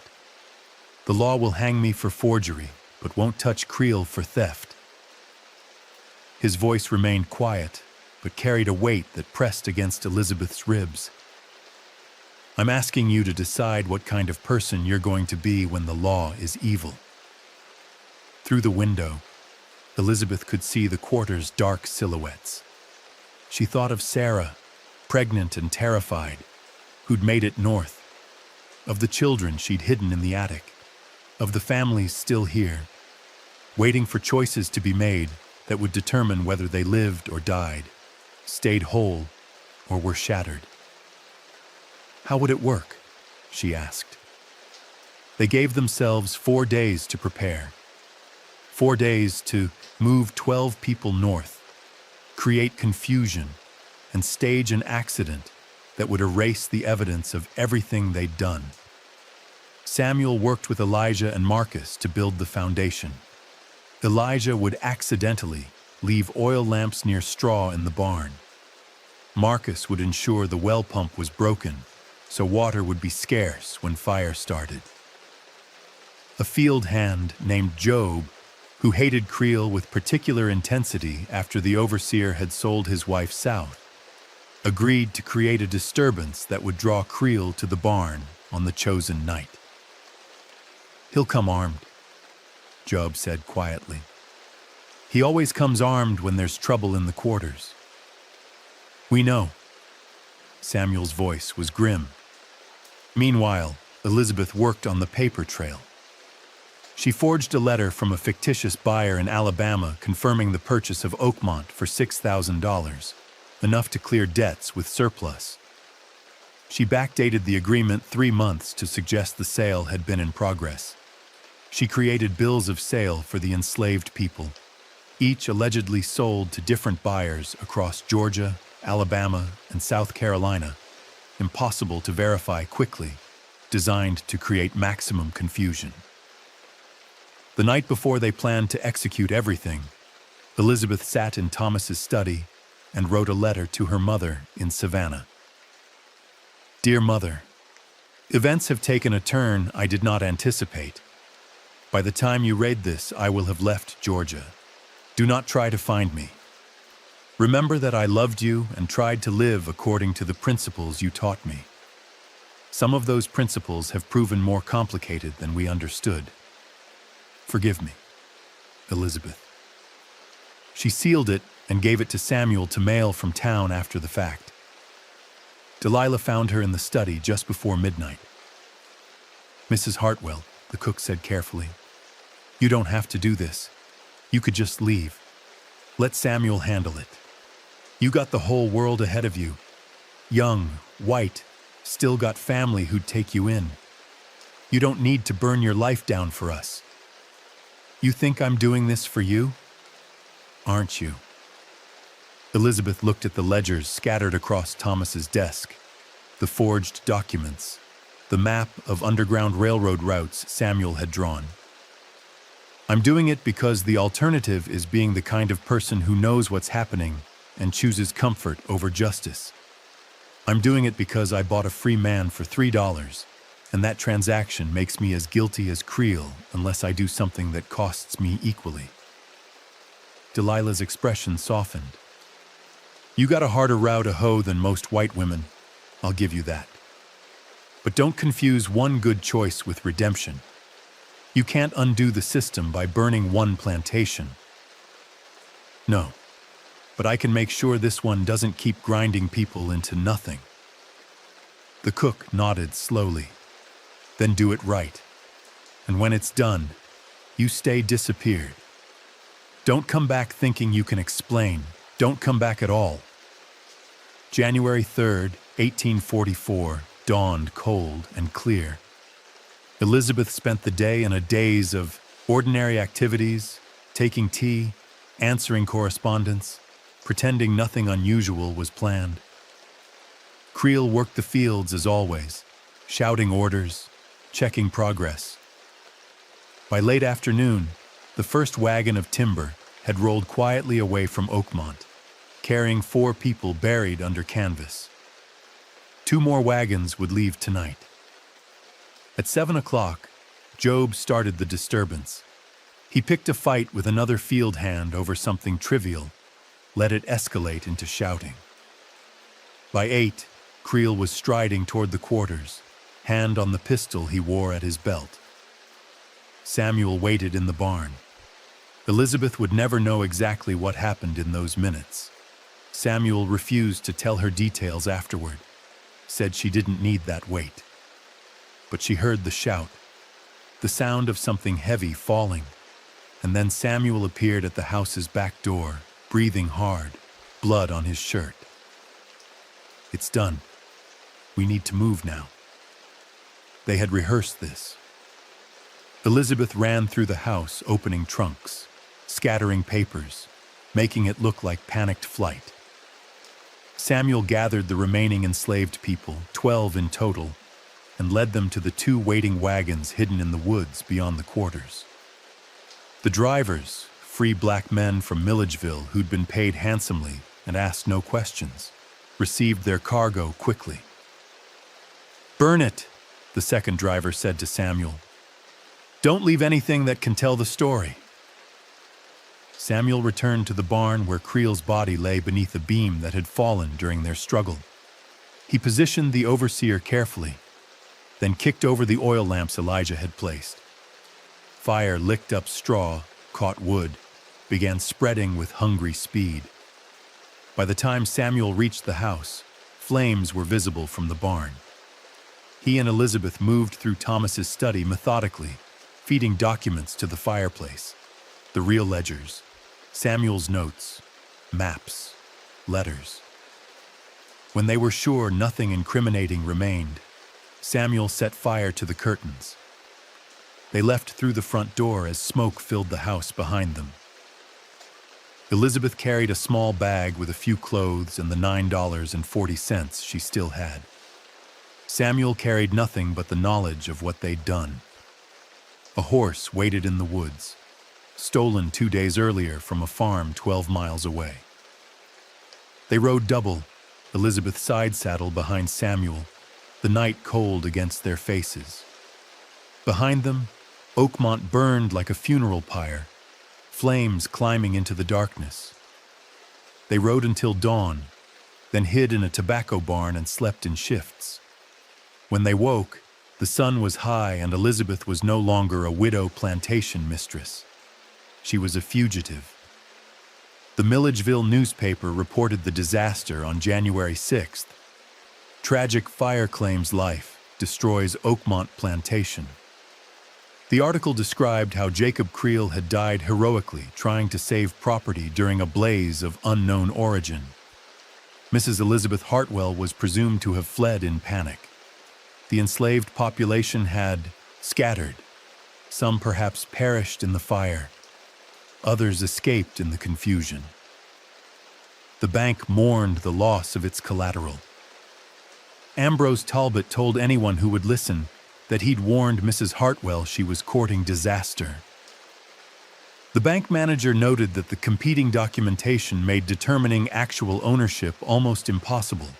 The law will hang me for forgery, but won't touch Creel for theft. His voice remained quiet, but carried a weight that pressed against Elizabeth's ribs. I'm asking you to decide what kind of person you're going to be when the law is evil. Through the window, Elizabeth could see the quarter's dark silhouettes. She thought of Sarah, pregnant and terrified, who'd made it north, of the children she'd hidden in the attic, of the families still here, waiting for choices to be made that would determine whether they lived or died, stayed whole, or were shattered. How would it work? She asked. They gave themselves 4 days to prepare. 4 days to move 12 people north, create confusion, and stage an accident that would erase the evidence of everything they'd done. Samuel worked with Elijah and Marcus to build the foundation. Elijah would accidentally leave oil lamps near straw in the barn. Marcus would ensure the well pump was broken, so water would be scarce when fire started. A field hand named Job, who hated Creel with particular intensity after the overseer had sold his wife south, agreed to create a disturbance that would draw Creel to the barn on the chosen night. He'll come armed, Job said quietly. He always comes armed when there's trouble in the quarters. We know. Samuel's voice was grim. Meanwhile, Elizabeth worked on the paper trail. She forged a letter from a fictitious buyer in Alabama confirming the purchase of Oakmont for $6,000, enough to clear debts with surplus. She backdated the agreement 3 months to suggest the sale had been in progress. She created bills of sale for the enslaved people, each allegedly sold to different buyers across Georgia, Alabama, and South Carolina, impossible to verify quickly, designed to create maximum confusion. The night before they planned to execute everything, Elizabeth sat in Thomas's study and wrote a letter to her mother in Savannah. Dear Mother, events have taken a turn I did not anticipate. By the time you read this, I will have left Georgia. Do not try to find me. Remember that I loved you and tried to live according to the principles you taught me. Some of those principles have proven more complicated than we understood. Forgive me, Elizabeth. She sealed it and gave it to Samuel to mail from town after the fact. Delilah found her in the study just before midnight. Mrs. Hartwell, the cook said carefully, you don't have to do this. You could just leave. Let Samuel handle it. You got the whole world ahead of you. Young, white, still got family who'd take you in. You don't need to burn your life down for us. You think I'm doing this for you? Aren't you? Elizabeth looked at the ledgers scattered across Thomas's desk, the forged documents, the map of underground railroad routes Samuel had drawn. I'm doing it because the alternative is being the kind of person who knows what's happening and chooses comfort over justice. I'm doing it because I bought a free man for $3, and that transaction makes me as guilty as Creel unless I do something that costs me equally. Delilah's expression softened. You got a harder row to hoe than most white women, I'll give you that. But don't confuse one good choice with redemption. You can't undo the system by burning one plantation. No, but I can make sure this one doesn't keep grinding people into nothing. The cook nodded slowly. Then do it right. And when it's done, you stay disappeared. Don't come back thinking you can explain. Don't come back at all. January 3rd, 1844, dawned cold and clear. Elizabeth spent the day in a daze of ordinary activities, taking tea, answering correspondence, pretending nothing unusual was planned. Creel worked the fields as always, shouting orders, checking progress. By late afternoon, the first wagon of timber had rolled quietly away from Oakmont, carrying 4 people buried under canvas. 2 more wagons would leave tonight. At 7 o'clock, Job started the disturbance. He picked a fight with another field hand over something trivial, let it escalate into shouting. By 8, Creel was striding toward the quarters, hand on the pistol he wore at his belt. Samuel waited in the barn. Elizabeth would never know exactly what happened in those minutes. Samuel refused to tell her details afterward, said she didn't need that weight. But she heard the shout, the sound of something heavy falling, and then Samuel appeared at the house's back door, breathing hard, blood on his shirt. It's done. We need to move now. They had rehearsed this. Elizabeth ran through the house, opening trunks, scattering papers, making it look like panicked flight. Samuel gathered the remaining enslaved people, 12 in total, and led them to the 2 waiting wagons hidden in the woods beyond the quarters. The drivers, free black men from Milledgeville who'd been paid handsomely and asked no questions, received their cargo quickly. "Burn it," the second driver said to Samuel. "Don't leave anything that can tell the story." Samuel returned to the barn where Creel's body lay beneath a beam that had fallen during their struggle. He positioned the overseer carefully, then kicked over the oil lamps Elijah had placed. Fire licked up straw, caught wood, began spreading with hungry speed. By the time Samuel reached the house, flames were visible from the barn. He and Elizabeth moved through Thomas's study methodically, feeding documents to the fireplace, the real ledgers, Samuel's notes, maps, letters. When they were sure nothing incriminating remained, Samuel set fire to the curtains. They left through the front door as smoke filled the house behind them. Elizabeth carried a small bag with a few clothes and the $9.40 she still had. Samuel carried nothing but the knowledge of what they'd done. A horse waited in the woods, stolen 2 days earlier from a farm 12 miles away. They rode double, Elizabeth side saddle behind Samuel, the night cold against their faces. Behind them, Oakmont burned like a funeral pyre, flames climbing into the darkness. They rode until dawn, then hid in a tobacco barn and slept in shifts. When they woke, the sun was high and Elizabeth was no longer a widow plantation mistress. She was a fugitive. The Milledgeville newspaper reported the disaster on January 6th. Tragic fire claims life, destroys Oakmont plantation. The article described how Jacob Creel had died heroically trying to save property during a blaze of unknown origin. Mrs. Elizabeth Hartwell was presumed to have fled in panic. The enslaved population had scattered. Some perhaps perished in the fire. Others escaped in the confusion. The bank mourned the loss of its collateral. Ambrose Talbot told anyone who would listen that he'd warned Mrs. Hartwell she was courting disaster. The bank manager noted that the competing documentation made determining actual ownership almost impossible.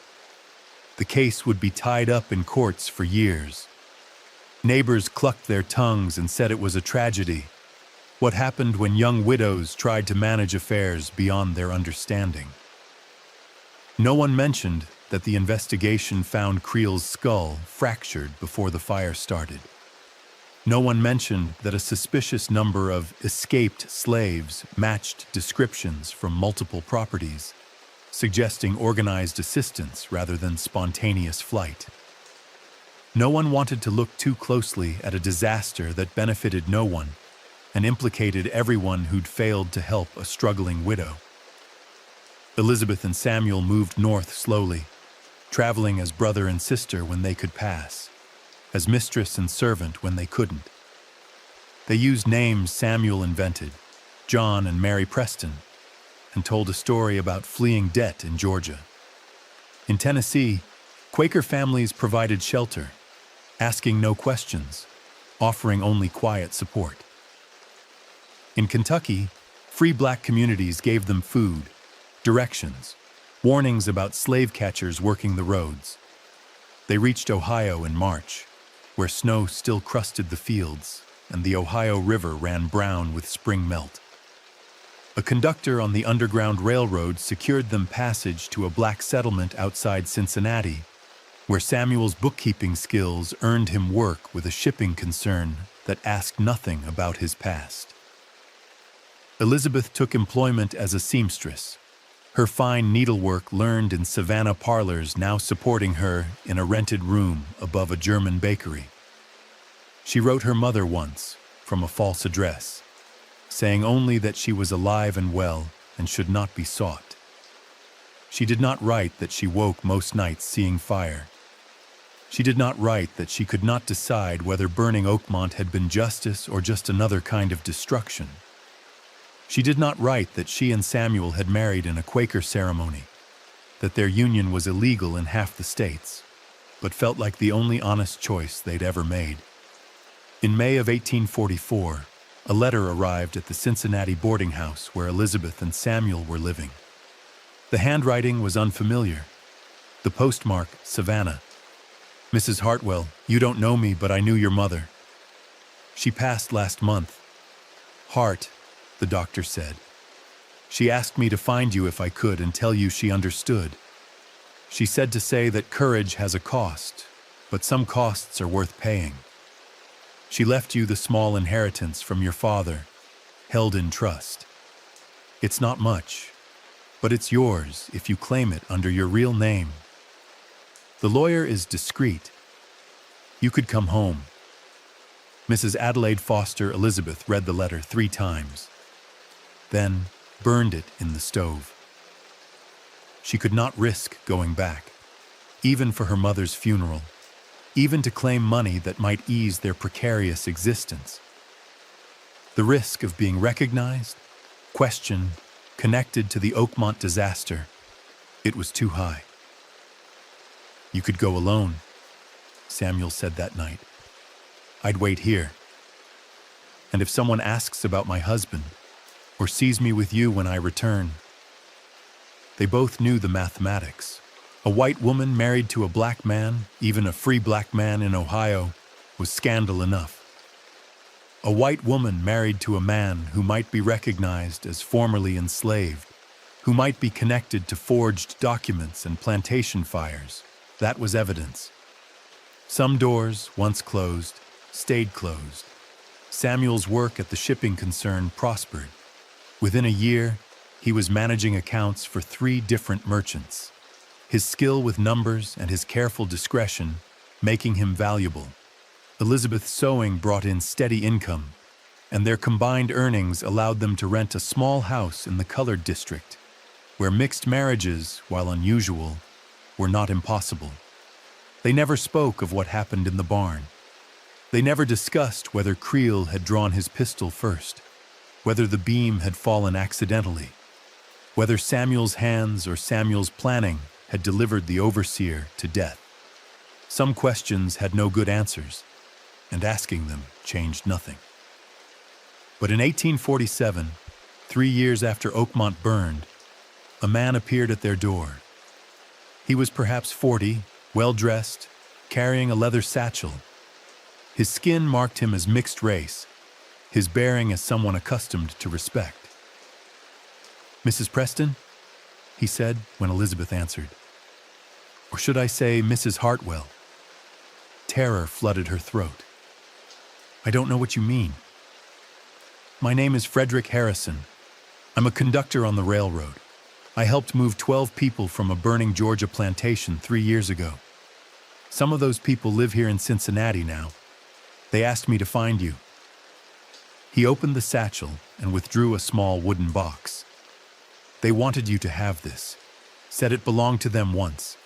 The case would be tied up in courts for years. Neighbors clucked their tongues and said it was a tragedy. What happened when young widows tried to manage affairs beyond their understanding? No one mentioned that the investigation found Creel's skull fractured before the fire started. No one mentioned that a suspicious number of escaped slaves matched descriptions from multiple properties, suggesting organized assistance rather than spontaneous flight. No one wanted to look too closely at a disaster that benefited no one and implicated everyone who'd failed to help a struggling widow. Elizabeth and Samuel moved north slowly, traveling as brother and sister when they could pass, as mistress and servant when they couldn't. They used names Samuel invented, John and Mary Preston, and told a story about fleeing debt in Georgia. In Tennessee, Quaker families provided shelter, asking no questions, offering only quiet support. In Kentucky, free black communities gave them food, directions, warnings about slave catchers working the roads. They reached Ohio in March, where snow still crusted the fields and the Ohio River ran brown with spring melt. A conductor on the Underground Railroad secured them passage to a black settlement outside Cincinnati, where Samuel's bookkeeping skills earned him work with a shipping concern that asked nothing about his past. Elizabeth took employment as a seamstress, her fine needlework learned in Savannah parlors now supporting her in a rented room above a German bakery. She wrote her mother once, from a false address, saying only that she was alive and well and should not be sought. She did not write that she woke most nights seeing fire. She did not write that she could not decide whether burning Oakmont had been justice or just another kind of destruction. She did not write that she and Samuel had married in a Quaker ceremony, that their union was illegal in half the states, but felt like the only honest choice they'd ever made. In May of 1844, a letter arrived at the Cincinnati boarding house where Elizabeth and Samuel were living. The handwriting was unfamiliar. The postmark, Savannah. Mrs. Hartwell, you don't know me, but I knew your mother. She passed last month. Hart, the doctor said. She asked me to find you if I could and tell you she understood. She said to say that courage has a cost, but some costs are worth paying. She left you the small inheritance from your father, held in trust. It's not much, but it's yours if you claim it under your real name. The lawyer is discreet. You could come home. Mrs. Adelaide Foster Elizabeth read the letter 3 times, then burned it in the stove. She could not risk going back, even for her mother's funeral, even to claim money that might ease their precarious existence. The risk of being recognized, questioned, connected to the Oakmont disaster, it was too high. You could go alone, Samuel said that night. I'd wait here. And if someone asks about my husband, or sees me with you when I return. They both knew the mathematics. A white woman married to a black man, even a free black man in Ohio, was scandal enough. A white woman married to a man who might be recognized as formerly enslaved, who might be connected to forged documents and plantation fires, that was evidence. Some doors, once closed, stayed closed. Samuel's work at the shipping concern prospered. Within a year, he was managing accounts for 3 different merchants. His skill with numbers and his careful discretion making him valuable. Elizabeth's sewing brought in steady income, and their combined earnings allowed them to rent a small house in the colored district, where mixed marriages, while unusual, were not impossible. They never spoke of what happened in the barn. They never discussed whether Creel had drawn his pistol first, whether the beam had fallen accidentally, whether Samuel's hands or Samuel's planning had delivered the overseer to death. Some questions had no good answers, and asking them changed nothing. But in 1847, 3 years after Oakmont burned, a man appeared at their door. He was perhaps 40, well-dressed, carrying a leather satchel. His skin marked him as mixed race, his bearing as someone accustomed to respect. "Mrs. Preston?" he said when Elizabeth answered. Or should I say Mrs. Hartwell? Terror flooded her throat. "I don't know what you mean." "My name is Frederick Harrison. I'm a conductor on the railroad. I helped move 12 people from a burning Georgia plantation 3 years ago. Some of those people live here in Cincinnati now. They asked me to find you." He opened the satchel and withdrew a small wooden box. "They wanted you to have this. Said it belonged to them once,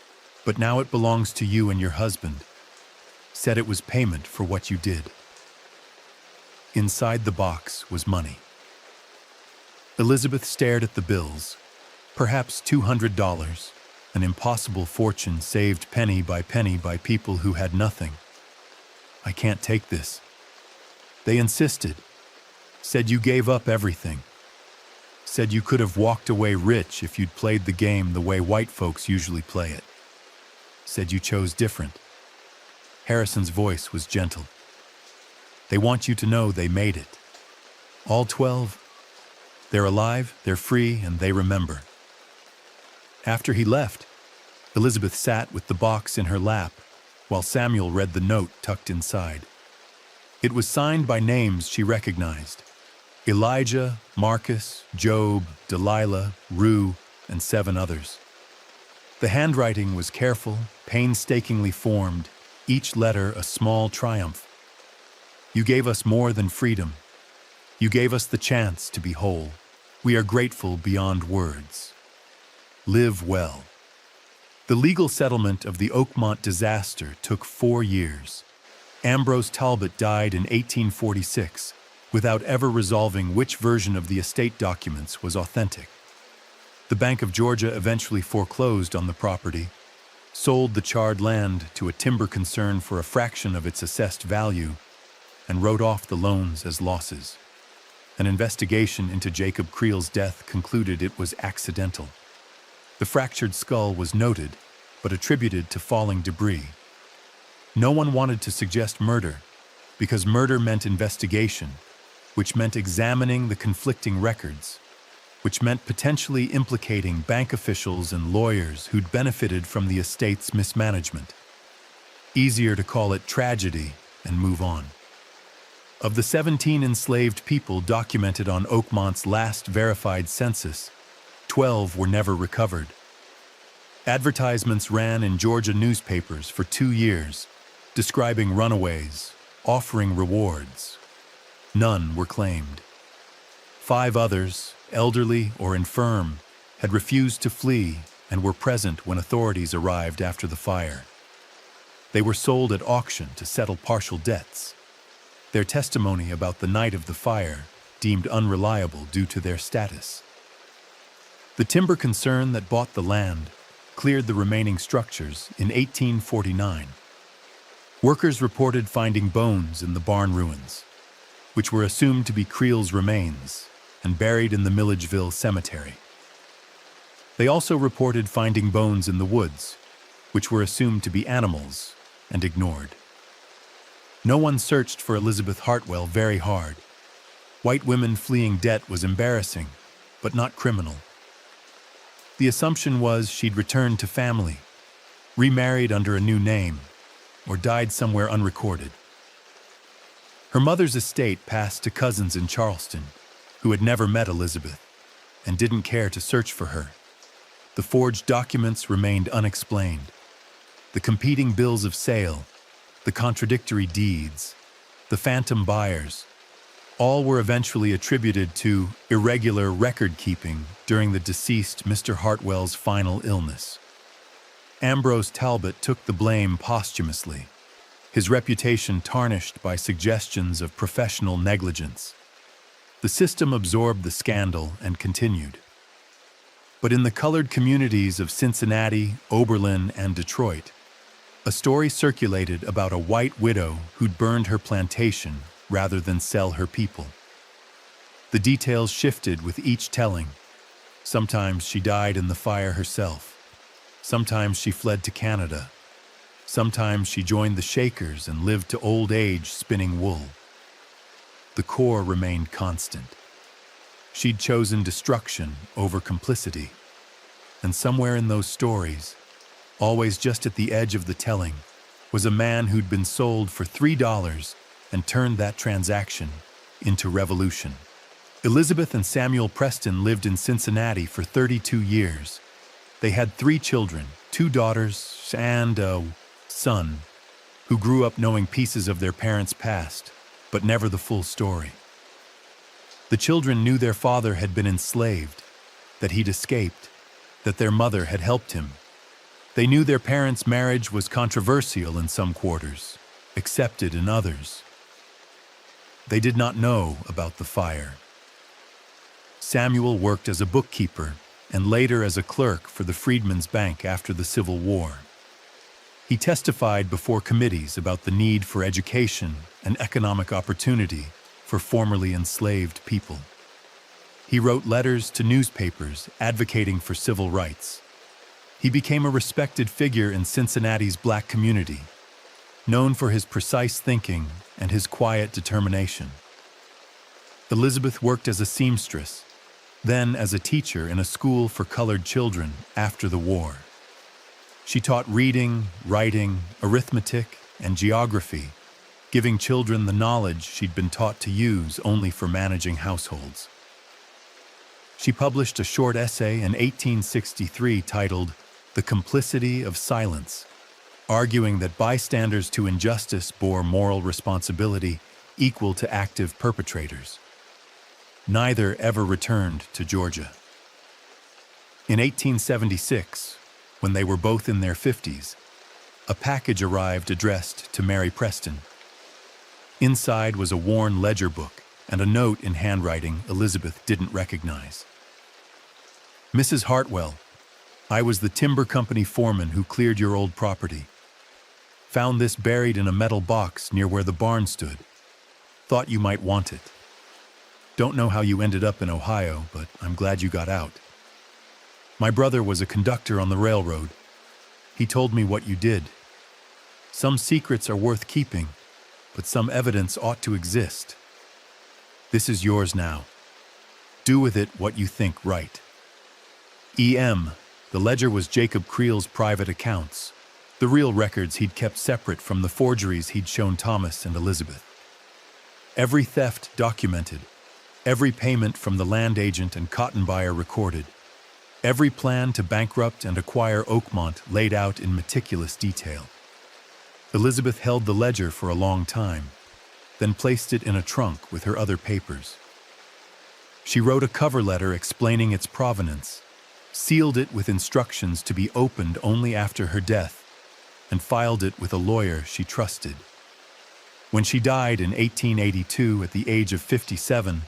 but now it belongs to you and your husband. Said it was payment for what you did." Inside the box was money. Elizabeth stared at the bills. Perhaps $200, an impossible fortune saved penny by people who had nothing. "I can't take this." They insisted. Said you gave up everything. Said you could have walked away rich if you'd played the game the way white folks usually play it. Said you chose different. Harrison's voice was gentle. They want you to know they made it. All 12. They're alive, they're free, and they remember. After he left, Elizabeth sat with the box in her lap while Samuel read the note tucked inside. It was signed by names she recognized: Elijah, Marcus, Job, Delilah, Rue, and 7 others. The handwriting was careful, painstakingly formed, each letter a small triumph. You gave us more than freedom. You gave us the chance to be whole. We are grateful beyond words. Live well. The legal settlement of the Oakmont disaster took 4 years. Ambrose Talbot died in 1846 without ever resolving which version of the estate documents was authentic. The Bank of Georgia eventually foreclosed on the property, sold the charred land to a timber concern for a fraction of its assessed value, and wrote off the loans as losses. An investigation into Jacob Creel's death concluded it was accidental. The fractured skull was noted, but attributed to falling debris. No one wanted to suggest murder, because murder meant investigation, which meant examining the conflicting records, which meant potentially implicating bank officials and lawyers who'd benefited from the estate's mismanagement. Easier to call it tragedy and move on. Of the 17 enslaved people documented on Oakmont's last verified census, 12 were never recovered. Advertisements ran in Georgia newspapers for 2 years, describing runaways, offering rewards. None were claimed. 5 others, elderly or infirm, had refused to flee and were present when authorities arrived after the fire. They were sold at auction to settle partial debts. Their testimony about the night of the fire deemed unreliable due to their status. The timber concern that bought the land cleared the remaining structures in 1849. Workers reported finding bones in the barn ruins, which were assumed to be Creel's remains and buried in the Milledgeville Cemetery. They also reported finding bones in the woods, which were assumed to be animals and ignored. No one searched for Elizabeth Hartwell very hard. White women fleeing debt was embarrassing, but not criminal. The assumption was she'd returned to family, remarried under a new name, or died somewhere unrecorded. Her mother's estate passed to cousins in Charleston, who had never met Elizabeth and didn't care to search for her. The forged documents remained unexplained. The competing bills of sale, the contradictory deeds, the phantom buyers, all were eventually attributed to irregular record-keeping during the deceased Mr. Hartwell's final illness. Ambrose Talbot took the blame posthumously, his reputation tarnished by suggestions of professional negligence. The system absorbed the scandal and continued. But in the colored communities of Cincinnati, Oberlin, and Detroit, a story circulated about a white widow who'd burned her plantation rather than sell her people. The details shifted with each telling. Sometimes she died in the fire herself. Sometimes she fled to Canada. Sometimes she joined the Shakers and lived to old age spinning wool. The core remained constant. She'd chosen destruction over complicity. And somewhere in those stories, always just at the edge of the telling, was a man who'd been sold for $3 and turned that transaction into revolution. Elizabeth and Samuel Preston lived in Cincinnati for 32 years. They had 3 children, 2 daughters and a son, who grew up knowing pieces of their parents' past, but never the full story. The children knew their father had been enslaved, that he'd escaped, that their mother had helped him. They knew their parents' marriage was controversial in some quarters, accepted in others. They did not know about the fire. Samuel worked as a bookkeeper and later as a clerk for the Freedmen's Bank after the Civil War. He testified before committees about the need for education and economic opportunity for formerly enslaved people. He wrote letters to newspapers advocating for civil rights. He became a respected figure in Cincinnati's black community. known for his precise thinking and his quiet determination. Elizabeth worked as a seamstress, then as a teacher in a school for colored children after the war. She taught reading, writing, arithmetic, and geography, giving children the knowledge she'd been taught to use only for managing households. She published a short essay in 1863 titled "The Complicity of Silence," arguing that bystanders to injustice bore moral responsibility equal to active perpetrators. Neither ever returned to Georgia. In 1876, when they were both in their 50s, a package arrived addressed to Mary Preston. Inside was a worn ledger book and a note in handwriting Elizabeth didn't recognize. "Mrs. Hartwell, I was the timber company foreman who cleared your old property. Found this buried in a metal box near where the barn stood. Thought you might want it. Don't know how you ended up in Ohio, but I'm glad you got out. My brother was a conductor on the railroad. He told me what you did. Some secrets are worth keeping, but some evidence ought to exist. This is yours now. Do with it what you think right." E.M. The ledger was Jacob Creel's private accounts, the real records he'd kept separate from the forgeries he'd shown Thomas and Elizabeth. Every theft documented, every payment from the land agent and cotton buyer recorded, every plan to bankrupt and acquire Oakmont laid out in meticulous detail. Elizabeth held the ledger for a long time, then placed it in a trunk with her other papers. She wrote a cover letter explaining its provenance, sealed it with instructions to be opened only after her death, and filed it with a lawyer she trusted. When she died in 1882 at the age of 57,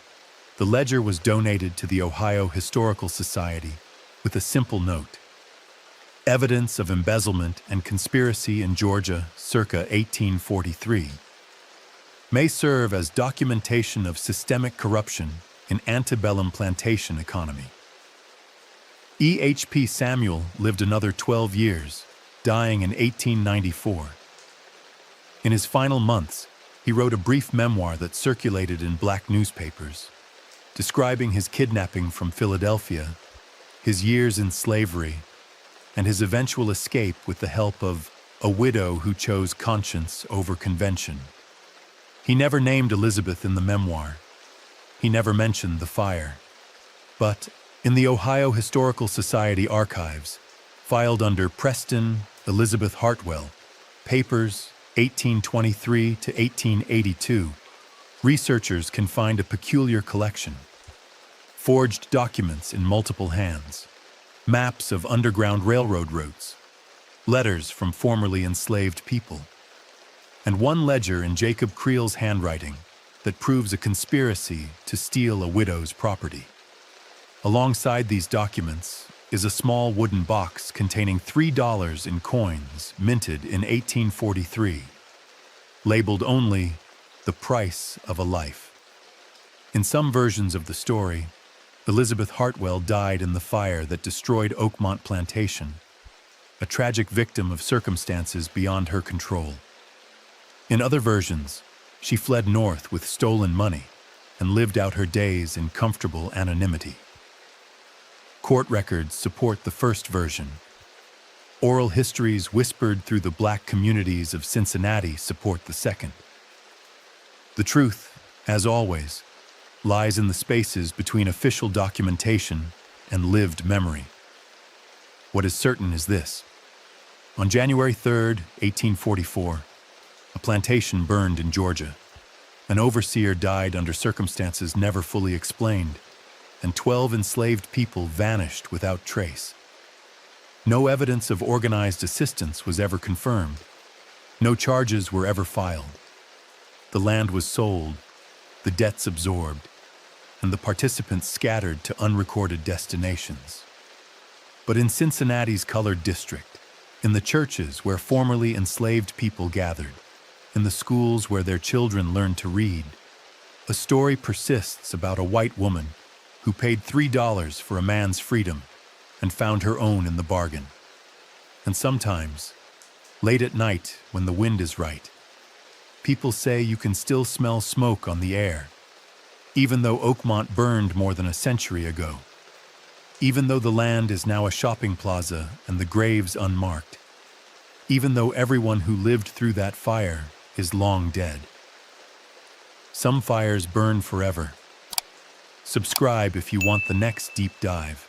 the ledger was donated to the Ohio Historical Society with a simple note: "Evidence of embezzlement and conspiracy in Georgia circa 1843. May serve as documentation of systemic corruption in antebellum plantation economy." E.H.P. Samuel lived another 12 years, dying in 1894. In his final months, he wrote a brief memoir that circulated in black newspapers, describing his kidnapping from Philadelphia, his years in slavery, and his eventual escape with the help of a widow who chose conscience over convention. He never named Elizabeth in the memoir. He never mentioned the fire. But in the Ohio Historical Society archives, filed under Preston Elizabeth Hartwell, Papers 1823 to 1882, researchers can find a peculiar collection. Forged documents in multiple hands, maps of Underground Railroad routes, letters from formerly enslaved people, and one ledger in Jacob Creel's handwriting that proves a conspiracy to steal a widow's property. Alongside these documents is a small wooden box containing $3 in coins minted in 1843, labeled only "The Price of a Life." In some versions of the story, Elizabeth Hartwell died in the fire that destroyed Oakmont Plantation, a tragic victim of circumstances beyond her control. In other versions, she fled north with stolen money and lived out her days in comfortable anonymity. Court records support the first version. Oral histories whispered through the black communities of Cincinnati support the second. The truth, as always, lies in the spaces between official documentation and lived memory. What is certain is this: on January 3, 1844, a plantation burned in Georgia. An overseer died under circumstances never fully explained, and 12 enslaved people vanished without trace. No evidence of organized assistance was ever confirmed. No charges were ever filed. The land was sold, the debts absorbed, and the participants scattered to unrecorded destinations. But in Cincinnati's colored district, in the churches where formerly enslaved people gathered, in the schools where their children learned to read, a story persists about a white woman who paid $3 for a man's freedom and found her own in the bargain. And sometimes, Late at night, when the wind is right, people say you can still smell smoke on the air, even though Oakmont burned more than a century ago. Even though the land is now a shopping plaza and the graves unmarked. Even though everyone who lived through that fire is long dead. Some fires burn forever. Subscribe if you want the next deep dive.